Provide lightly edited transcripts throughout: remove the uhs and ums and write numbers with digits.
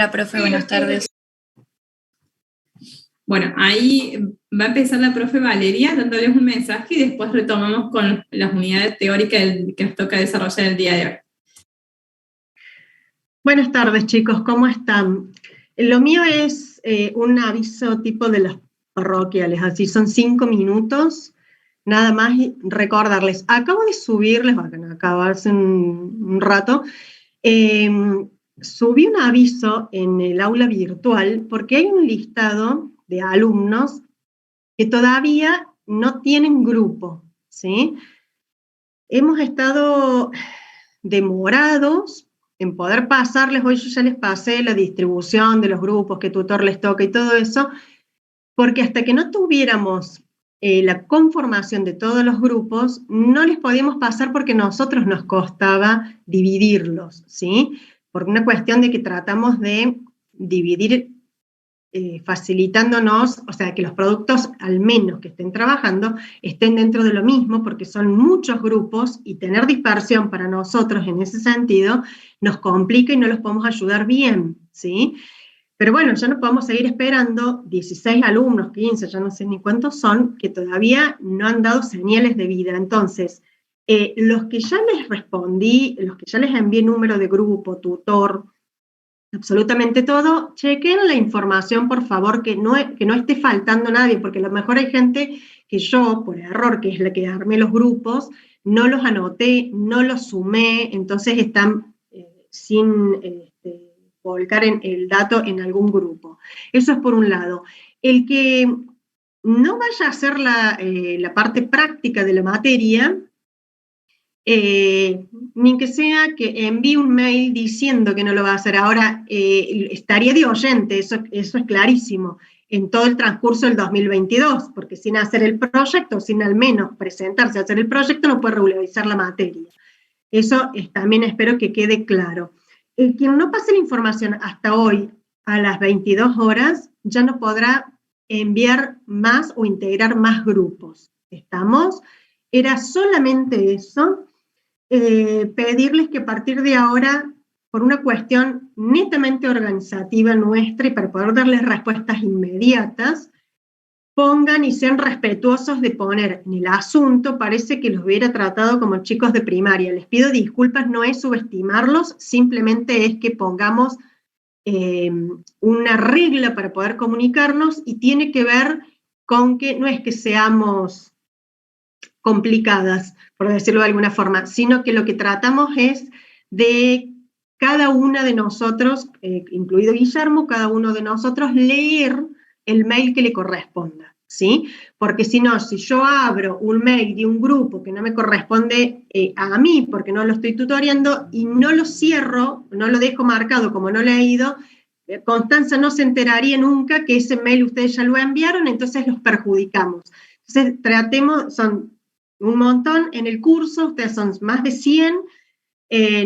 Hola, profe, buenas tardes. Bueno, ahí va a empezar la profe Valeria dándoles un mensaje y después retomamos con las unidades teóricas que nos toca desarrollar el día de hoy. Buenas tardes, chicos, ¿cómo están? Lo mío es un aviso tipo de las parroquiales, así son 5 minutos, nada más recordarles. Acabo de subirles, acabo hace un rato, subí un aviso en el aula virtual porque hay un listado de alumnos que todavía no tienen grupo, ¿sí? Hemos estado demorados en poder pasarles, hoy yo ya les pasé la distribución de los grupos, qué tutor les toca y todo eso, porque hasta que no tuviéramos la conformación de todos los grupos, no les podíamos pasar porque a nosotros nos costaba dividirlos, ¿sí? Por una cuestión de que tratamos de dividir facilitándonos, o sea, que los productos, al menos que estén trabajando, estén dentro de lo mismo, porque son muchos grupos y tener dispersión para nosotros en ese sentido nos complica y no los podemos ayudar bien, ¿sí? Pero bueno, ya no podemos seguir esperando 16 alumnos, 15, ya no sé ni cuántos son, que todavía no han dado señales de vida. Entonces, los que ya les respondí, los que ya les envié número de grupo, tutor, absolutamente todo, chequen la información, por favor, que no esté faltando nadie, porque a lo mejor hay gente que yo, por error, que es la que armé los grupos, no los anoté, no los sumé, entonces están sin volcar el dato en algún grupo. Eso es por un lado. El que no vaya a hacer la parte práctica de la materia, ni que sea que envíe un mail diciendo que no lo va a hacer. Ahora, estaría de oyente, eso es clarísimo, en todo el transcurso del 2022, porque sin hacer el proyecto, sin al menos presentarse a hacer el proyecto, no puede regularizar la materia. Eso también espero que quede claro. Quien no pase la información hasta hoy a las 22 horas, ya no podrá enviar más o integrar más grupos. ¿Estamos? Era solamente eso. Pedirles que a partir de ahora, por una cuestión netamente organizativa nuestra y para poder darles respuestas inmediatas, pongan y sean respetuosos de poner en el asunto, parece que los hubiera tratado como chicos de primaria. Les pido disculpas, no es subestimarlos, simplemente es que pongamos una regla para poder comunicarnos y tiene que ver con que no es que seamos complicadas, por decirlo de alguna forma, sino que lo que tratamos es de cada una de nosotros, incluido Guillermo, cada uno de nosotros leer el mail que le corresponda, ¿sí? Porque si no, si yo abro un mail de un grupo que no me corresponde a mí, porque no lo estoy tutoreando, y no lo cierro, no lo dejo marcado como no leído, Constanza no se enteraría nunca que ese mail ustedes ya lo enviaron, entonces los perjudicamos. Entonces, tratemos, son un montón en el curso, ustedes son más de 100,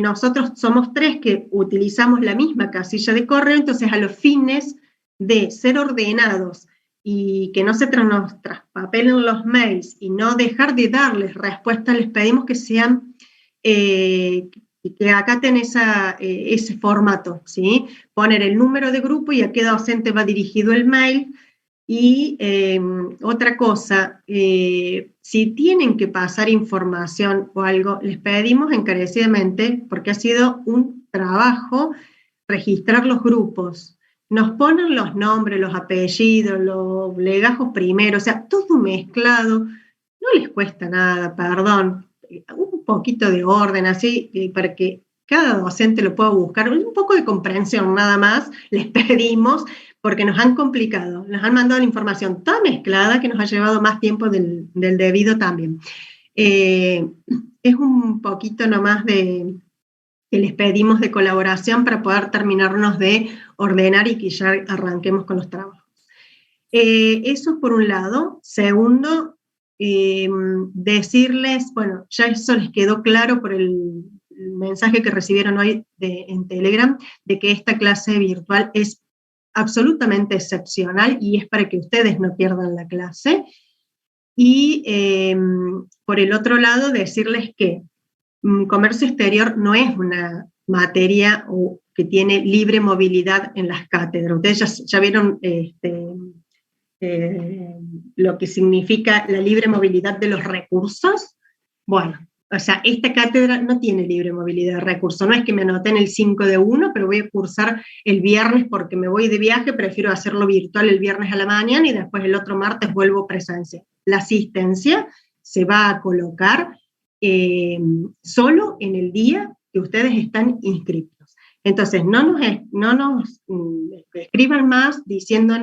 nosotros somos 3 que utilizamos la misma casilla de correo, entonces a los fines de ser ordenados y que no se nos traspapelen los mails y no dejar de darles respuesta, les pedimos que sean, que acaten ese formato, ¿sí? Poner el número de grupo y a qué docente va dirigido el mail. Y otra cosa, si tienen que pasar información o algo, les pedimos encarecidamente, porque ha sido un trabajo registrar los grupos. Nos ponen los nombres, los apellidos, los legajos primero, o sea, todo mezclado. No les cuesta nada, perdón, un poquito de orden así, para que cada docente lo pueda buscar, un poco de comprensión nada más, les pedimos, porque nos han complicado, nos han mandado la información tan mezclada que nos ha llevado más tiempo del debido también. Es un poquito nomás que les pedimos de colaboración para poder terminarnos de ordenar y que ya arranquemos con los trabajos. Eso es por un lado. Segundo, decirles, bueno, ya eso les quedó claro por el mensaje que recibieron hoy en Telegram, de que esta clase virtual es absolutamente excepcional y es para que ustedes no pierdan la clase. Y por el otro lado, decirles que comercio exterior no es una materia o que tiene libre movilidad en las cátedras. Ustedes ya vieron lo que significa la libre movilidad de los recursos. Bueno, o sea, esta cátedra no tiene libre movilidad de recursos. No es que me anoté en el 5 de 1, pero voy a cursar el viernes porque me voy de viaje, prefiero hacerlo virtual el viernes a la mañana y después el otro martes vuelvo presencial. La asistencia se va a colocar solo en el día que ustedes están inscritos. Entonces, no nos escriban más diciendo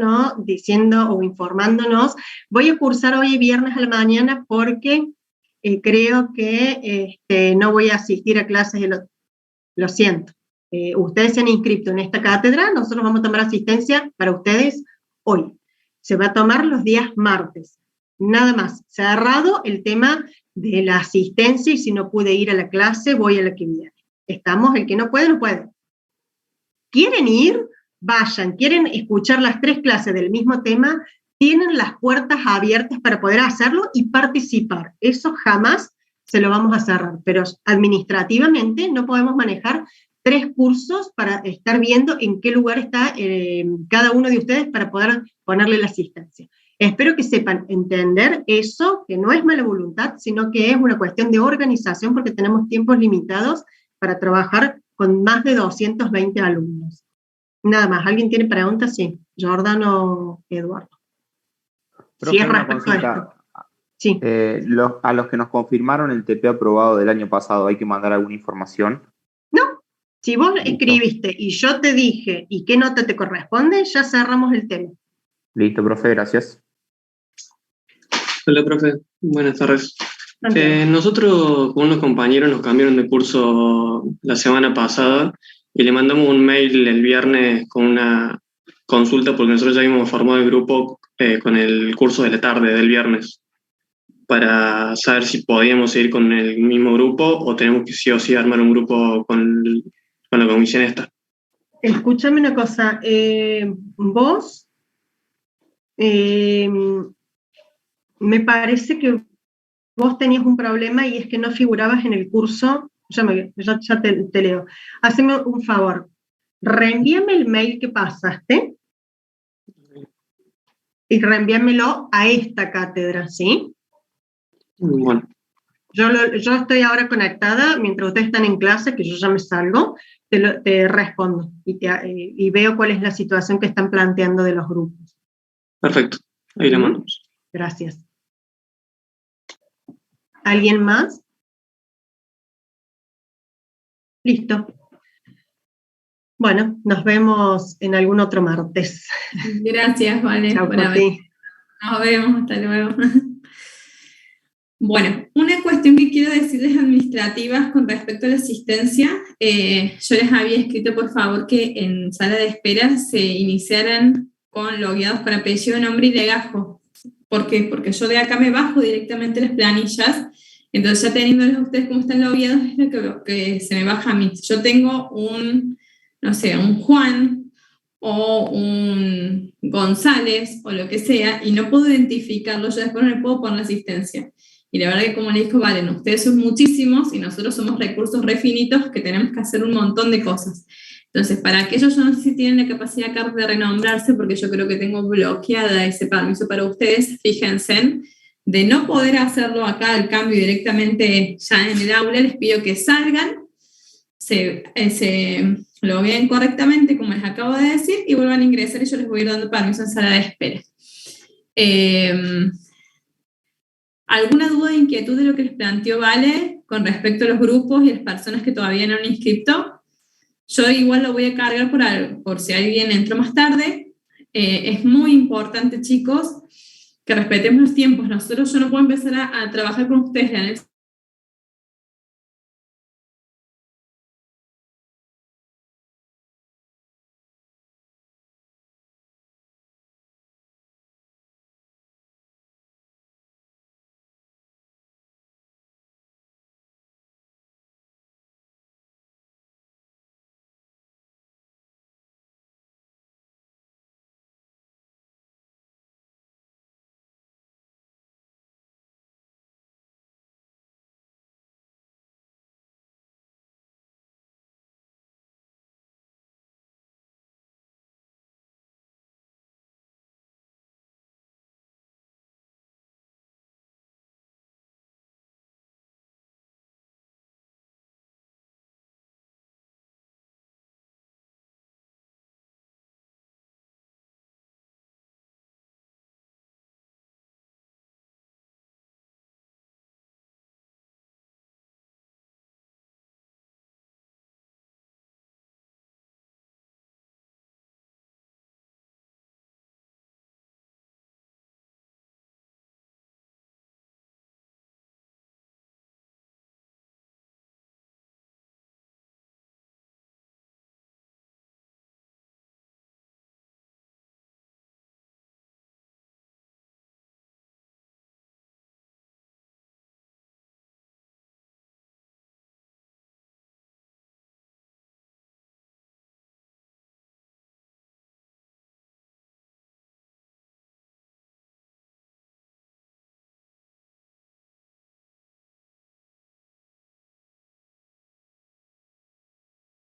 o informándonos, voy a cursar hoy viernes a la mañana porque creo que no voy a asistir a clases, lo siento. Ustedes se han inscrito en esta cátedra, nosotros vamos a tomar asistencia para ustedes hoy. Se va a tomar los días martes. Nada más, cerrado el tema de la asistencia y si no pude ir a la clase, voy a la que viene. Estamos, el que no puede, no puede. ¿Quieren ir? Vayan. ¿Quieren escuchar las 3 clases del mismo tema? Tienen las puertas abiertas para poder hacerlo y participar. Eso jamás se lo vamos a cerrar, pero administrativamente no podemos manejar 3 cursos para estar viendo en qué lugar está cada uno de ustedes para poder ponerle la asistencia. Espero que sepan entender eso, que no es mala voluntad, sino que es una cuestión de organización porque tenemos tiempos limitados para trabajar con más de 220 alumnos. Nada más, ¿alguien tiene preguntas? Sí, Jordan o Eduardo. Profe, Sí, es una respecto a esto. consulta. Sí. A los que nos confirmaron el TP aprobado del año pasado, ¿hay que mandar alguna información? No, si vos Listo. escribiste y yo te dije y qué nota te corresponde, ya cerramos el tema. Listo, profe, gracias. Hola, profe. Buenas tardes. Nosotros con unos compañeros nos cambiaron de curso la semana pasada y le mandamos un mail el viernes con una consulta porque nosotros ya habíamos formado el grupo con el curso de la tarde del viernes para saber si podíamos seguir con el mismo grupo o tenemos que sí o sí armar un grupo con la comisión esta. Escúchame una cosa, vos me parece que vos tenías un problema y es que no figurabas en el curso, ya te leo. Haceme un favor, reenvíame el mail que pasaste y reenvíamelo a esta cátedra, ¿sí? Bueno. Yo estoy ahora conectada, mientras ustedes están en clase, que yo ya me salgo, te respondo y veo cuál es la situación que están planteando de los grupos. Perfecto, ahí la mandamos. Gracias. ¿Alguien más? Listo. Bueno, nos vemos en algún otro martes. Gracias, Vale. Chao, Coti. Nos vemos, hasta luego. Bueno, una cuestión que quiero decirles administrativas con respecto a la asistencia, yo les había escrito por favor que en sala de espera se iniciaran con logueados con apellido, nombre y legajo. ¿Por qué? Porque yo de acá me bajo directamente las planillas, entonces ya teniéndoles a ustedes cómo están logueados es lo que se me baja a mí. Si yo tengo un Juan o un González o lo que sea y no puedo identificarlo, yo después no le puedo poner asistencia. Y la verdad que como le dijo Valen, ustedes son muchísimos y nosotros somos recursos refinitos que tenemos que hacer un montón de cosas. Entonces, para aquellos, yo no sé si tienen la capacidad acá de renombrarse, porque yo creo que tengo bloqueada ese permiso para ustedes, fíjense, de no poder hacerlo acá, el cambio directamente ya en el aula, les pido que salgan, se lo vean correctamente, como les acabo de decir, y vuelvan a ingresar y yo les voy a ir dando permiso en sala de espera. ¿Alguna duda o inquietud de lo que les planteó Vale con respecto a los grupos y las personas que todavía no han inscrito? Yo igual lo voy a cargar por si alguien entró más tarde. Es muy importante, chicos, que respetemos los tiempos. Yo no puedo empezar a trabajar con ustedes en el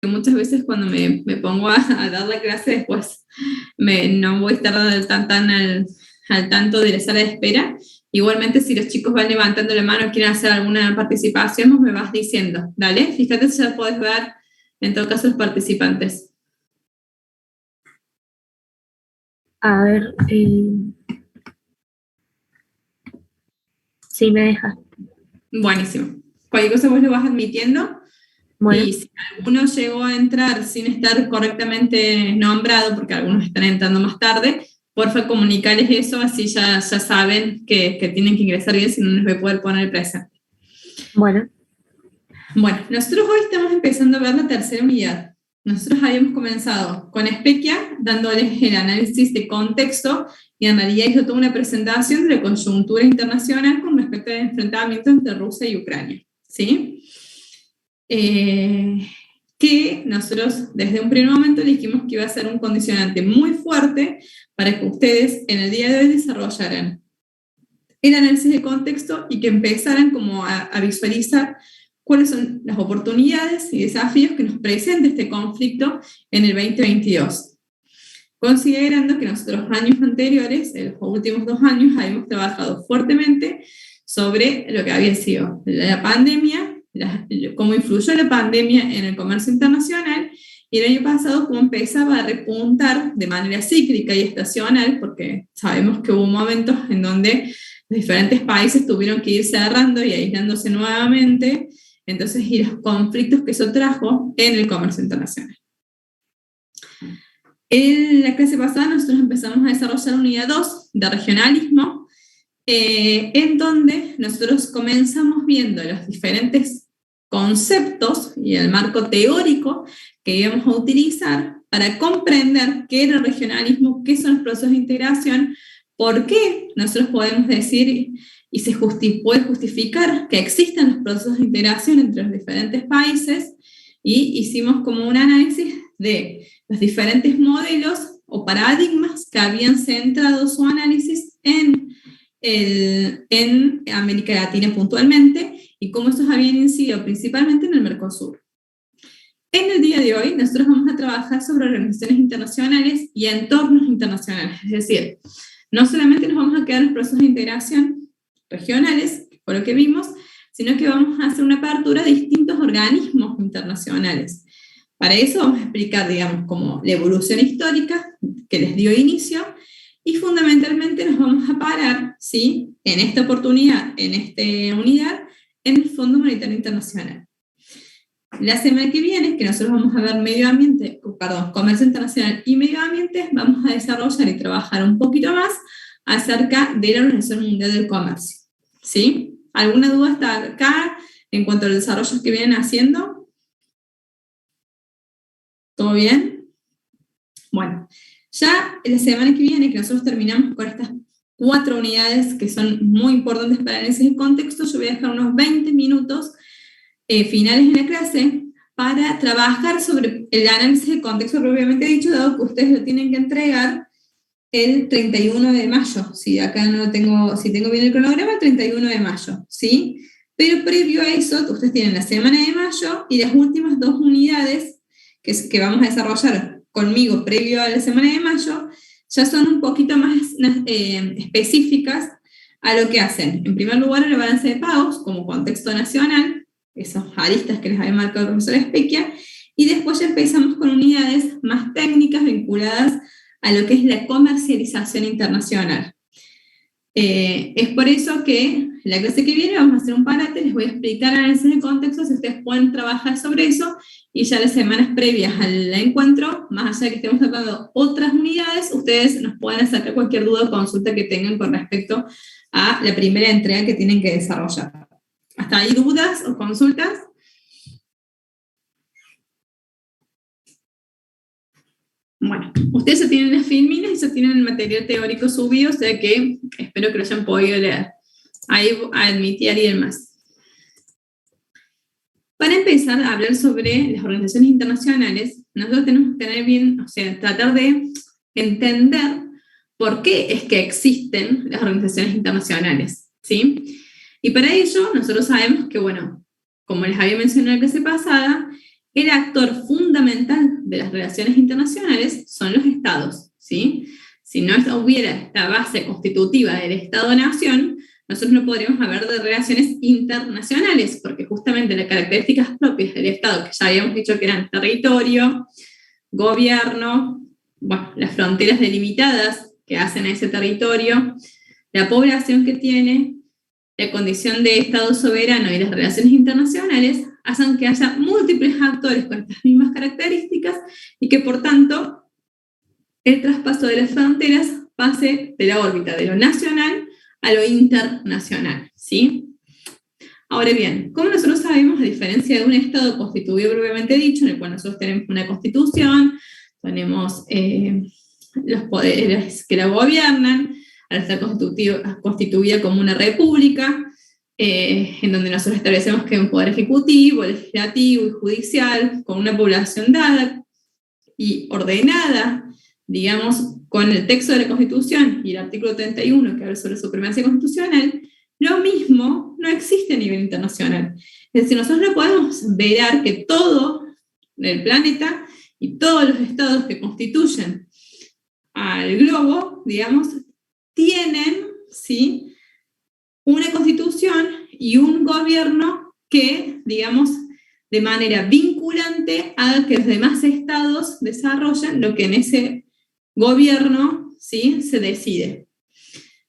muchas veces cuando me pongo a dar la clase después no voy a estar tan al tanto de la sala de espera. Igualmente, si los chicos van levantando la mano y quieren hacer alguna participación, vos me vas diciendo, dale, fíjate si ya podés ver en todo caso los participantes. A ver, sí me deja. Buenísimo. Cualquier cosa vos lo vas admitiendo. Bueno. Y si alguno llegó a entrar sin estar correctamente nombrado, porque algunos están entrando más tarde, porfa comunicarles eso, así ya saben que tienen que ingresar bien, si no les voy a poder poner presente. Bueno, nosotros hoy estamos empezando a ver la tercera unidad. Nosotros habíamos comenzado con Espequia, dándoles el análisis de contexto, y en realidad hizo toda una presentación de la coyuntura internacional con respecto al enfrentamiento entre Rusia y Ucrania, ¿sí? Que nosotros desde un primer momento dijimos que iba a ser un condicionante muy fuerte para que ustedes en el día de hoy desarrollaran el análisis de contexto y que empezaran como a visualizar cuáles son las oportunidades y desafíos que nos presenta este conflicto en el 2022. Considerando que nosotros años anteriores, en los últimos 2 años, habíamos trabajado fuertemente sobre lo que había sido la pandemia, cómo influyó la pandemia en el comercio internacional, y el año pasado cómo empezaba a repuntar de manera cíclica y estacional, porque sabemos que hubo momentos en donde los diferentes países tuvieron que ir cerrando y aislándose nuevamente, entonces, y los conflictos que eso trajo en el comercio internacional. En la clase pasada nosotros empezamos a desarrollar unidad 2 de regionalismo, en donde nosotros comenzamos viendo los diferentes conceptos y el marco teórico que íbamos a utilizar para comprender qué era el regionalismo, qué son los procesos de integración, por qué nosotros podemos decir y se puede justificar que existan los procesos de integración entre los diferentes países, y hicimos como un análisis de los diferentes modelos o paradigmas que habían centrado su análisis en América Latina puntualmente, y cómo estos habían incidido principalmente en el Mercosur. En el día de hoy nosotros vamos a trabajar sobre organizaciones internacionales y entornos internacionales, es decir, no solamente nos vamos a quedar en los procesos de integración regionales, por lo que vimos, sino que vamos a hacer una apertura de distintos organismos internacionales. Para eso vamos a explicar, digamos, como la evolución histórica que les dio inicio, y fundamentalmente nos vamos a parar, ¿sí?, en esta oportunidad, en esta unidad, en el Fondo Monetario Internacional. La semana que viene, que nosotros vamos a ver comercio internacional y medio ambiente, vamos a desarrollar y trabajar un poquito más acerca de la Organización Mundial del Comercio, ¿sí? ¿Alguna duda hasta acá en cuanto a los desarrollos que vienen haciendo? ¿Todo bien? Bueno, ya la semana que viene, que nosotros terminamos con estas 4 unidades que son muy importantes para el análisis de contexto, yo voy a dejar unos 20 minutos finales en la clase para trabajar sobre el análisis de contexto propiamente dicho, dado que ustedes lo tienen que entregar el 31 de mayo, si acá no tengo, si tengo bien el cronograma, el 31 de mayo, ¿sí? Pero previo a eso, ustedes tienen la semana de mayo y las últimas 2 unidades que vamos a desarrollar conmigo previo a la semana de mayo, ya son un poquito más específicas a lo que hacen. En primer lugar, el balance de pagos como contexto nacional, esos aristas que les había marcado el profesor Espequia, y después ya empezamos con unidades más técnicas vinculadas a lo que es la comercialización internacional. Es por eso que en la clase que viene vamos a hacer un parate, les voy a explicar análisis de contexto, si ustedes pueden trabajar sobre eso, y ya las semanas previas al encuentro, más allá de que estemos tratando otras unidades, ustedes nos pueden sacar cualquier duda o consulta que tengan con respecto a la primera entrega que tienen que desarrollar. ¿Hasta ahí dudas o consultas? Bueno, ustedes ya tienen las filminas y ya tienen el material teórico subido, o sea que espero que lo hayan podido leer. Ahí admitir y demás. Para empezar a hablar sobre las organizaciones internacionales, nosotros tenemos que tener bien, o sea, tratar de entender por qué es que existen las organizaciones internacionales, ¿sí? Y para ello, nosotros sabemos que, bueno, como les había mencionado en la clase pasada, el actor fundamental de las relaciones internacionales son los estados, ¿sí? Si no hubiera esta base constitutiva del Estado-Nación, nosotros no podríamos hablar de relaciones internacionales, porque justamente las características propias del Estado, que ya habíamos dicho que eran territorio, gobierno, bueno, las fronteras delimitadas que hacen a ese territorio, la población que tiene, la condición de Estado soberano y las relaciones internacionales, hacen que haya múltiples actores con estas mismas características y que, por tanto, el traspaso de las fronteras pase de la órbita de lo nacional a lo internacional, ¿sí? Ahora bien, como nosotros sabemos, a diferencia de un Estado constituido propiamente dicho, en el cual nosotros tenemos una constitución, tenemos los poderes que la gobiernan, al estar constituida como una república, en donde nosotros establecemos que hay un poder ejecutivo, legislativo y judicial, con una población dada y ordenada, digamos, con el texto de la Constitución y el artículo 31 que habla sobre supremacía constitucional, lo mismo no existe a nivel internacional. Es decir, nosotros no podemos ver que todo el planeta y todos los estados que constituyen al globo, digamos, tienen, ¿sí?, una constitución y un gobierno que, digamos, de manera vinculante haga que los demás estados desarrollen lo que en ese gobierno, ¿sí?, se decide.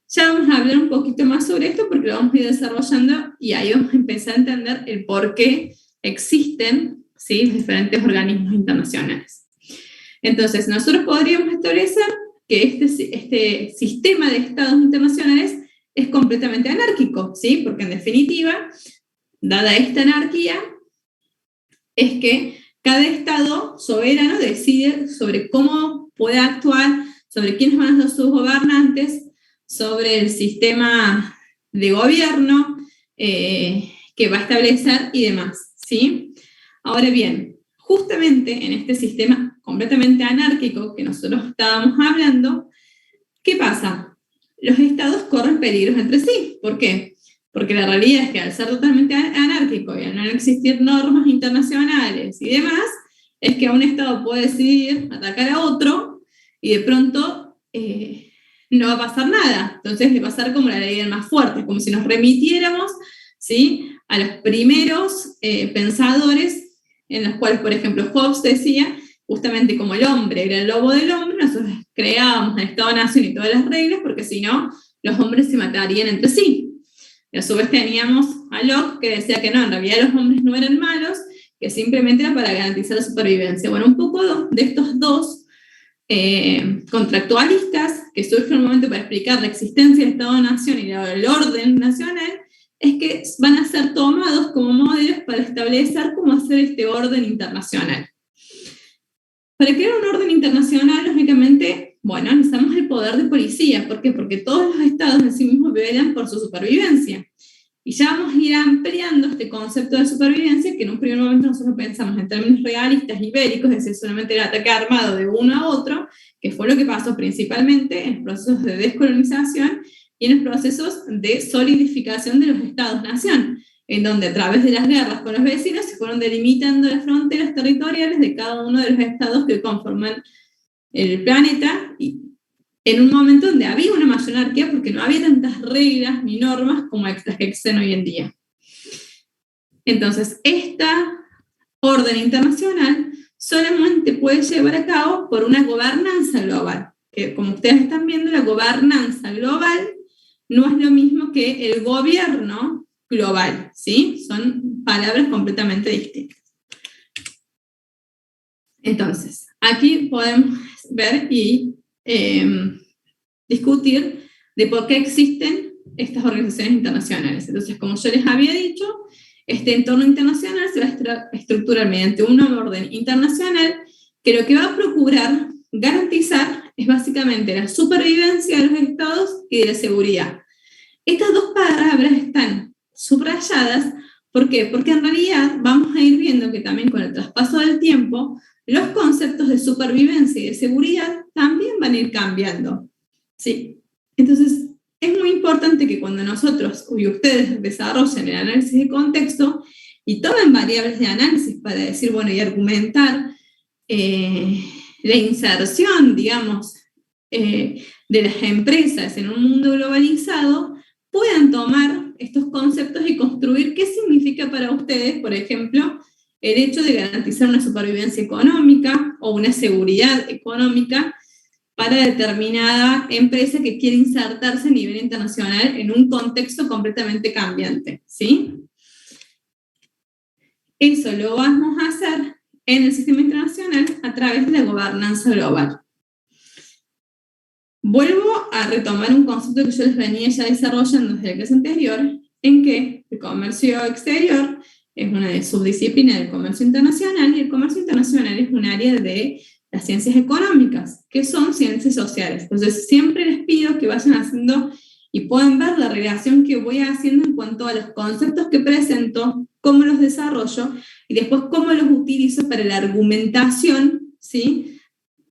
Ya vamos a hablar un poquito más sobre esto porque lo vamos a ir desarrollando y ahí vamos a empezar a entender el por qué existen, ¿sí?, los diferentes organismos internacionales. Entonces, nosotros podríamos establecer que este sistema de estados internacionales es completamente anárquico, ¿sí? Porque en definitiva, dada esta anarquía, es que cada estado soberano decide sobre cómo puede actuar, sobre quiénes van a ser sus gobernantes, sobre el sistema de gobierno que va a establecer y demás, ¿sí? Ahora bien, justamente en este sistema completamente anárquico que nosotros estábamos hablando, ¿qué pasa? Los estados corren peligros entre sí. ¿Por qué? Porque la realidad es que al ser totalmente anárquico y al no existir normas internacionales y demás, es que un estado puede decidir atacar a otro y de pronto no va a pasar nada. Entonces va a pasar como la ley del más fuerte, como si nos remitiéramos, ¿sí?, a los primeros pensadores en los cuales, por ejemplo, Hobbes decía, justamente como el hombre era el lobo del hombre, nosotros creábamos el Estado-Nación y todas las reglas, porque si no, los hombres se matarían entre sí. Y a su vez teníamos a Locke, que decía que no, en realidad los hombres no eran malos, que simplemente era para garantizar la supervivencia. Bueno, un poco de estos dos contractualistas, que surgen en un momento para explicar la existencia del Estado-Nación y el orden nacional, es que van a ser tomados como modelos para establecer cómo hacer este orden internacional. Para crear un orden internacional, lógicamente, bueno, necesitamos el poder de policía. ¿Por qué? Porque todos los estados en sí mismos velan por su supervivencia. Y ya vamos a ir ampliando este concepto de supervivencia, que en un primer momento nosotros pensamos en términos realistas ibéricos, es decir, solamente el ataque armado de uno a otro, que fue lo que pasó principalmente en los procesos de descolonización y en los procesos de solidificación de los estados-nación, en donde a través de las guerras con los vecinos se fueron delimitando las fronteras territoriales de cada uno de los estados que conforman el planeta, y en un momento donde había una mayor anarquía porque no había tantas reglas ni normas como las que existen hoy en día. Entonces, esta orden internacional solamente puede llevar a cabo por una gobernanza global, que como ustedes están viendo, la gobernanza global no es lo mismo que el gobierno global, ¿sí? Son palabras completamente distintas. Entonces, aquí podemos ver y discutir de por qué existen estas organizaciones internacionales. Entonces, como yo les había dicho, este entorno internacional se va a estructurar mediante un orden internacional que lo que va a procurar garantizar es básicamente la supervivencia de los estados y de la seguridad. Estas dos palabras están subrayadas. ¿Por qué? Porque en realidad vamos a ir viendo que también con el traspaso del tiempo, los conceptos de supervivencia y de seguridad también van a ir cambiando, ¿sí? Entonces, es muy importante que cuando nosotros y ustedes desarrollen el análisis de contexto, y tomen variables de análisis para decir, bueno, y argumentar la inserción, digamos, de las empresas en un mundo globalizado, puedan tomar estos conceptos y construir qué significa para ustedes, por ejemplo, el hecho de garantizar una supervivencia económica o una seguridad económica para determinada empresa que quiere insertarse a nivel internacional en un contexto completamente cambiante, ¿sí? Eso lo vamos a hacer en el sistema internacional a través de la gobernanza global. Vuelvo a retomar un concepto que yo les venía ya desarrollando desde la clase anterior, en que el comercio exterior es una subdisciplina del comercio internacional, y el comercio internacional es un área de las ciencias económicas, que son ciencias sociales. Entonces, siempre les pido que vayan haciendo y puedan ver la relación que voy haciendo en cuanto a los conceptos que presento, cómo los desarrollo, y después cómo los utilizo para la argumentación, ¿sí?,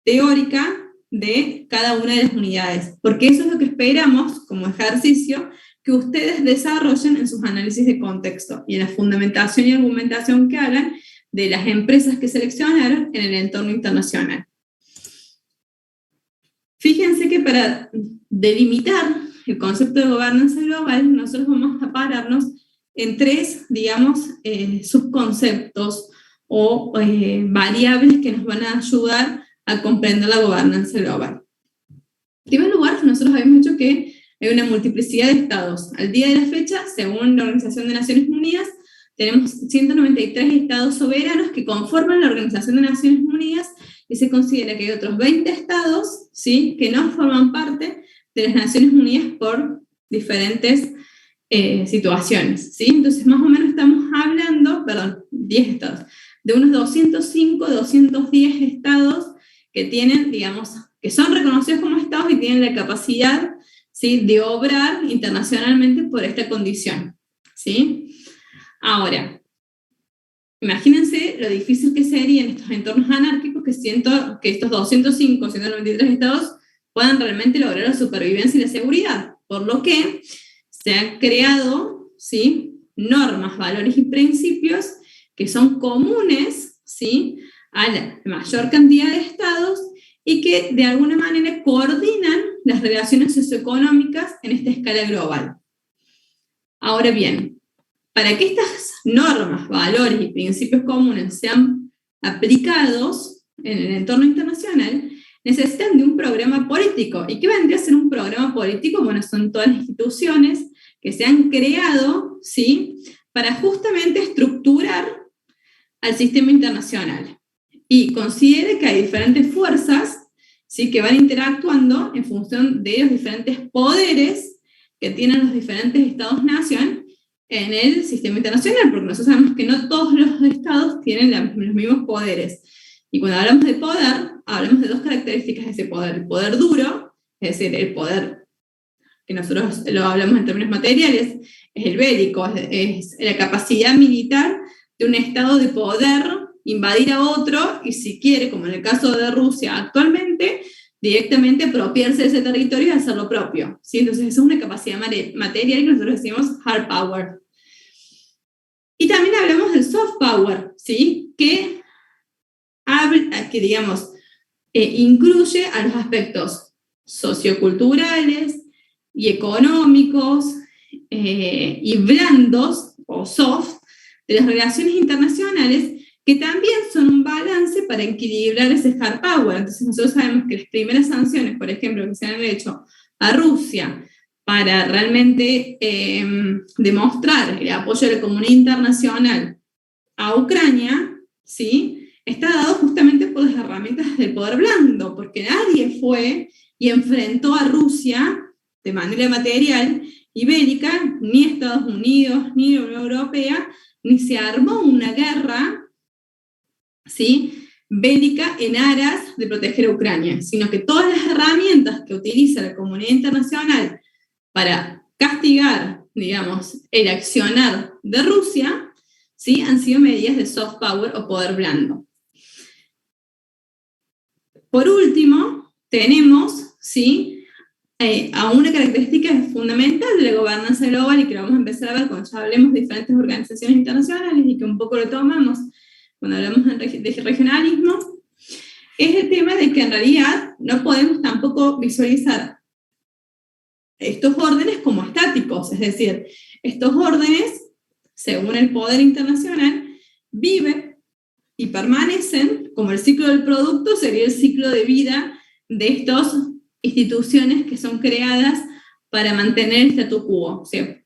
teórica de cada una de las unidades, porque eso es lo que esperamos como ejercicio que ustedes desarrollen en sus análisis de contexto y en la fundamentación y argumentación que hagan de las empresas que seleccionaron en el entorno internacional. Fíjense que para delimitar el concepto de gobernanza global, nosotros vamos a pararnos en tres, digamos, subconceptos o variables que nos van a ayudar a comprender la gobernanza global. En primer lugar, nosotros habíamos dicho que hay una multiplicidad de estados. Al día de la fecha, según la Organización de Naciones Unidas, tenemos 193 estados soberanos que conforman la Organización de Naciones Unidas, y se considera que hay otros 20 estados, ¿sí?, que no forman parte de las Naciones Unidas por diferentes situaciones, ¿sí? Entonces, más o menos estamos hablando, 10 estados, de unos 205, 210 estados que tienen, digamos, que son reconocidos como estados y tienen la capacidad, ¿sí?, de obrar internacionalmente por esta condición, ¿sí? Ahora, imagínense lo difícil que sería en estos entornos anárquicos que estos 205, 193 estados puedan realmente lograr la supervivencia y la seguridad, por lo que se han creado, ¿sí?, normas, valores y principios que son comunes, ¿sí?, a la mayor cantidad de estados y que de alguna manera coordinan las relaciones socioeconómicas en esta escala global. Ahora bien, para que estas normas, valores y principios comunes sean aplicados en el entorno internacional, necesitan de un programa político. ¿Y qué vendría a ser un programa político? Bueno, son todas las instituciones que se han creado, ¿sí?, para justamente estructurar al sistema internacional. Y considere que hay diferentes fuerzas, ¿sí?, que van interactuando en función de los diferentes poderes que tienen los diferentes estados-nación en el sistema internacional, porque nosotros sabemos que no todos los estados tienen los mismos poderes. Y cuando hablamos de poder, hablamos de dos características de ese poder. El poder duro, es decir, el poder que nosotros lo hablamos en términos materiales, es el bélico, es la capacidad militar de un estado de poder invadir a otro y, si quiere, como en el caso de Rusia actualmente, directamente apropiarse de ese territorio y hacer lo propio, ¿sí? Entonces, eso es una capacidad material que nosotros decimos hard power. Y también hablamos del soft power, ¿sí?, que digamos, incluye a los aspectos socioculturales y económicos y blandos o soft de las relaciones internacionales, que también son un balance para equilibrar ese hard power. Entonces, nosotros sabemos que las primeras sanciones, por ejemplo, que se han hecho a Rusia para realmente demostrar el apoyo de la comunidad internacional a Ucrania, ¿sí?, está dado justamente por las herramientas del poder blando, porque nadie fue y enfrentó a Rusia de manera material y bélica, ni Estados Unidos, ni la Unión Europea, ni se armó una guerra, ¿sí?, bélica en aras de proteger a Ucrania, sino que todas las herramientas que utiliza la comunidad internacional para castigar, digamos, el accionar de Rusia, ¿sí?, han sido medidas de soft power o poder blando. Por último, tenemos, ¿sí?, a una característica fundamental de la gobernanza global y que lo vamos a empezar a ver cuando ya hablemos de diferentes organizaciones internacionales y que un poco lo tomamos cuando hablamos de regionalismo, es el tema de que en realidad no podemos tampoco visualizar estos órdenes como estáticos, es decir, estos órdenes, según el poder internacional, viven y permanecen, como el ciclo del producto sería el ciclo de vida de estas instituciones que son creadas para mantener el statu quo. O sea,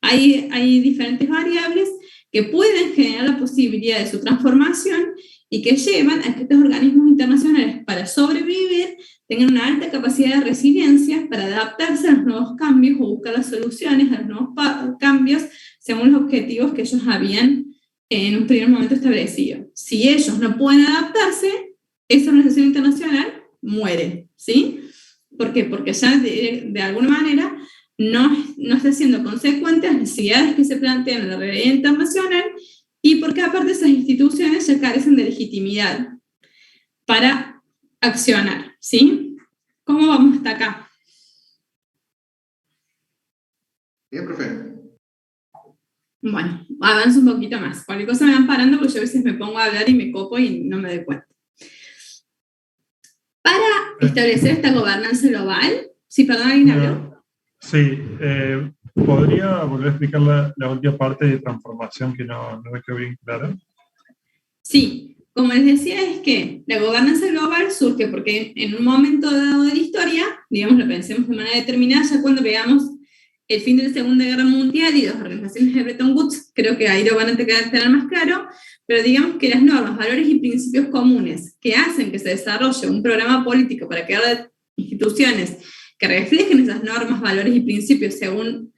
hay diferentes variables que pueden generar la posibilidad de su transformación y que llevan a que estos organismos internacionales, para sobrevivir, tengan una alta capacidad de resiliencia para adaptarse a los nuevos cambios o buscar las soluciones a los nuevos cambios según los objetivos que ellos habían en un primer momento establecido. Si ellos no pueden adaptarse, esa organización internacional muere, ¿sí? ¿Por qué? Porque ya de alguna manera no está siendo consecuente a las necesidades que se plantean en la realidad internacional y porque aparte esas instituciones ya carecen de legitimidad para accionar, ¿sí? ¿Cómo vamos hasta acá? Bien, profe. Bueno, avanzo un poquito más. Cualquier cosa me van parando porque yo a veces me pongo a hablar y me copo y no me doy cuenta. Para establecer esta gobernanza global, sí, perdón, ¿alguien habló? Sí, ¿podría volver a explicar la última parte de transformación que no me quedó bien clara? Sí, como les decía, es que la gobernanza global surge porque en un momento dado de la historia, digamos, lo pensemos de manera determinada, ya cuando veamos el fin de la Segunda Guerra Mundial y las organizaciones de Bretton Woods, creo que ahí lo van a tener más claro, pero digamos que las normas, valores y principios comunes que hacen que se desarrolle un programa político para crear instituciones que reflejen esas normas, valores y principios según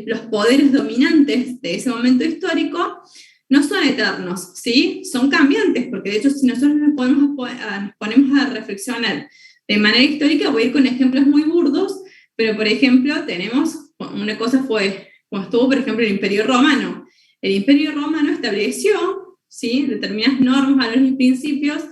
los poderes dominantes de ese momento histórico, no son eternos, ¿sí? Son cambiantes, porque de hecho si nosotros nos ponemos a reflexionar de manera histórica, voy a ir con ejemplos muy burdos, pero por ejemplo tenemos, una cosa fue, cuando estuvo por ejemplo el Imperio Romano. El Imperio Romano estableció, ¿sí?, determinadas normas, valores y principios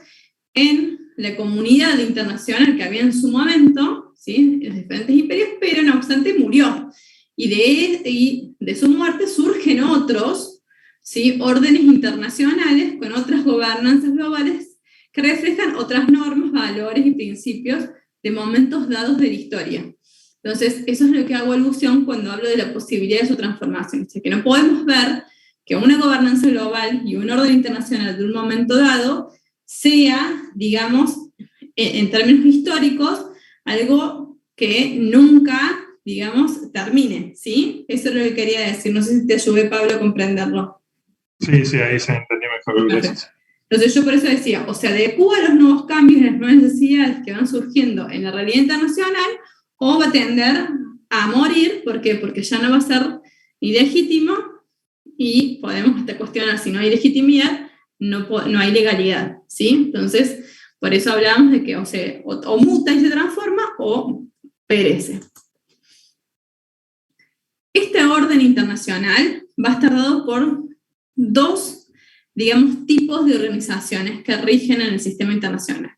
en la comunidad internacional que había en su momento, ¿sí?, en los diferentes imperios, pero no obstante murió. Y de su muerte surgen otros, ¿sí?, órdenes internacionales con otras gobernanzas globales que reflejan otras normas, valores y principios de momentos dados de la historia. Entonces, eso es lo que hago alusión cuando hablo de la posibilidad de su transformación. O sea, que no podemos ver que una gobernanza global y un orden internacional de un momento dado sea, digamos, en términos históricos, algo que nunca, digamos, termine, ¿sí? Eso es lo que quería decir. No sé si te ayudé, Pablo, a comprenderlo. Sí, ahí se entendió mejor. Gracias. Entonces yo por eso decía, o se adecúa a los nuevos cambios y las nuevas necesidades que van surgiendo en la realidad internacional, o va a tender a morir, ¿por qué? Porque ya no va a ser ilegítimo y podemos hasta cuestionar si no hay legitimidad, no hay legalidad, ¿sí? Entonces, por eso hablamos de que o muta y se transforma o perece. Este orden internacional va a estar dado por dos, digamos, tipos de organizaciones que rigen en el sistema internacional.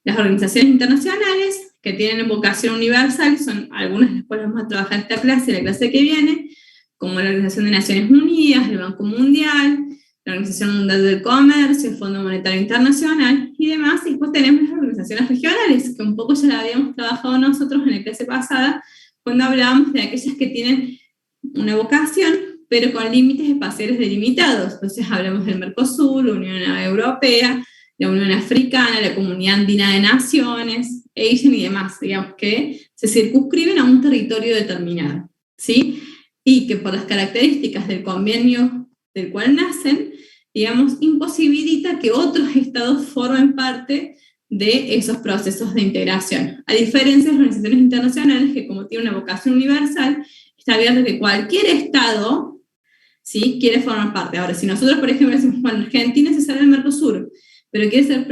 Las organizaciones internacionales, que tienen vocación universal, son algunas, después vamos a trabajar esta clase, la clase que viene, como la Organización de Naciones Unidas, el Banco Mundial, la Organización Mundial del Comercio, el Fondo Monetario Internacional y demás. Y después tenemos las organizaciones regionales, que un poco ya la habíamos trabajado nosotros en la clase pasada, cuando hablábamos de aquellas que tienen una vocación, pero con límites espaciales delimitados. Entonces hablamos del Mercosur, la Unión Europea, la Unión Africana, la Comunidad Andina de Naciones, ASEAN y demás, digamos, que se circunscriben a un territorio determinado, ¿sí? Y que por las características del convenio del cual nacen, digamos, imposibilita que otros estados formen parte de esos procesos de integración. A diferencia de las organizaciones internacionales, que como tienen una vocación universal, está abierto que cualquier estado, ¿sí?, quiere formar parte. Ahora, si nosotros, por ejemplo, decimos, bueno, Argentina se sale del Mercosur, pero quiere ser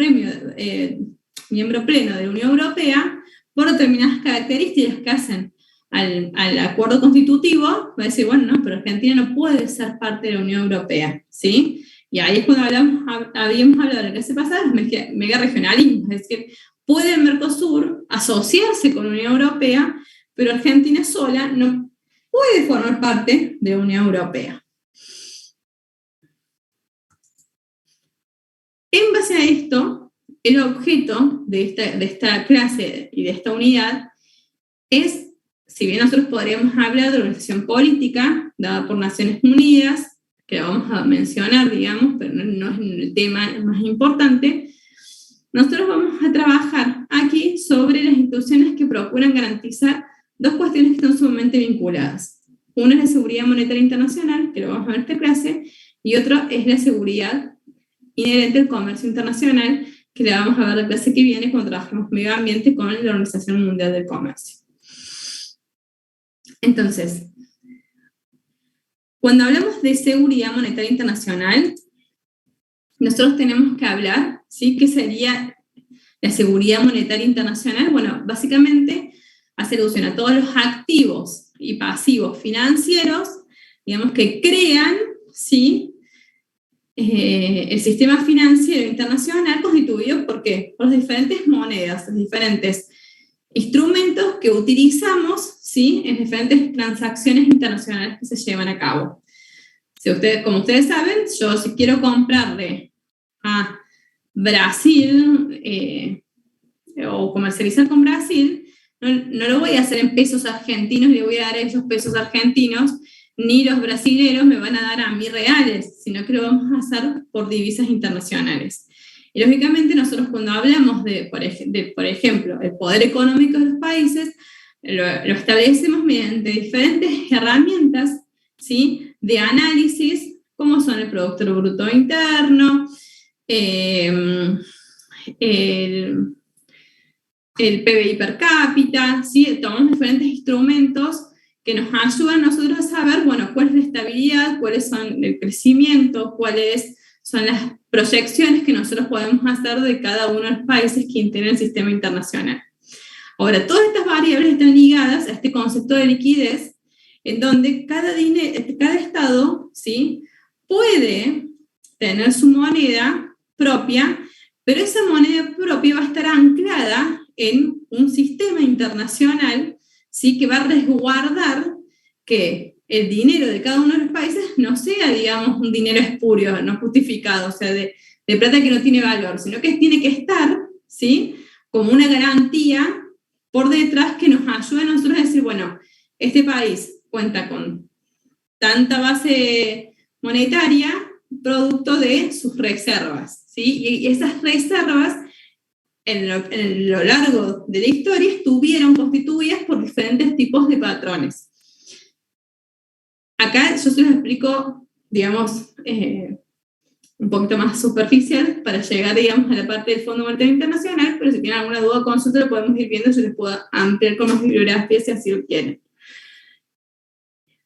miembro pleno de la Unión Europea, por determinadas características que hacen al acuerdo constitutivo, va a decir, bueno, no, pero Argentina no puede ser parte de la Unión Europea, ¿sí? Y ahí es cuando habíamos hablado en la clase pasada de los megaregionalismos, es decir, puede el Mercosur asociarse con la Unión Europea, pero Argentina sola no puede formar parte de la Unión Europea. En base a esto, el objeto de esta clase y de esta unidad es, si bien nosotros podríamos hablar de organización política dada por Naciones Unidas, que lo vamos a mencionar, digamos, pero no es el tema más importante, nosotros vamos a trabajar aquí sobre las instituciones que procuran garantizar dos cuestiones que están sumamente vinculadas. Una es la seguridad monetaria internacional, que lo vamos a ver en esta clase, y otra es la seguridad inherente al comercio internacional, que la vamos a ver la clase que viene cuando trabajemos medio ambiente con la Organización Mundial del Comercio. Entonces, cuando hablamos de seguridad monetaria internacional, nosotros tenemos que hablar, ¿sí? ¿Qué sería la seguridad monetaria internacional? Bueno, básicamente hacer alusión a todos los activos y pasivos financieros, digamos, que crean, ¿sí?, el sistema financiero internacional constituido ¿por qué? Por las diferentes monedas, los diferentes instrumentos que utilizamos, ¿sí?, en diferentes transacciones internacionales que se llevan a cabo. Como ustedes saben, yo si quiero comprarle a Brasil o comercializar con Brasil, no lo voy a hacer en pesos argentinos, le voy a dar esos pesos argentinos, ni los brasileros me van a dar a mí reales, sino que lo vamos a hacer por divisas internacionales. Y lógicamente nosotros cuando hablamos por ejemplo, el poder económico de los países, lo establecemos mediante diferentes herramientas, ¿sí?, de análisis, como son el Producto Bruto Interno, el PBI per cápita, ¿sí? Tomamos diferentes instrumentos que nos ayudan a nosotros a saber, bueno, cuál es la estabilidad, cuáles son el crecimiento, cuáles son las proyecciones que nosotros podemos hacer de cada uno de los países que integran el sistema internacional. Ahora, todas estas variables están ligadas a este concepto de liquidez, en donde cada estado, ¿sí?, puede tener su moneda propia, pero esa moneda propia va a estar anclada en un sistema internacional, ¿sí?, que va a resguardar que el dinero de cada uno de los países no sea, digamos, un dinero espurio, no justificado, o sea, de plata que no tiene valor, sino que tiene que estar, ¿sí?, como una garantía por detrás que nos ayude a nosotros a decir, bueno, este país cuenta con tanta base monetaria producto de sus reservas, ¿sí? Y esas reservas en lo largo de la historia estuvieron constituidas por diferentes tipos de patrones. Acá yo se los explico, digamos, un poquito más superficial para llegar, digamos, a la parte del Fondo Monetario Internacional, pero si tienen alguna duda o consulta lo podemos ir viendo, yo les puedo ampliar con más bibliografía si así lo quieren.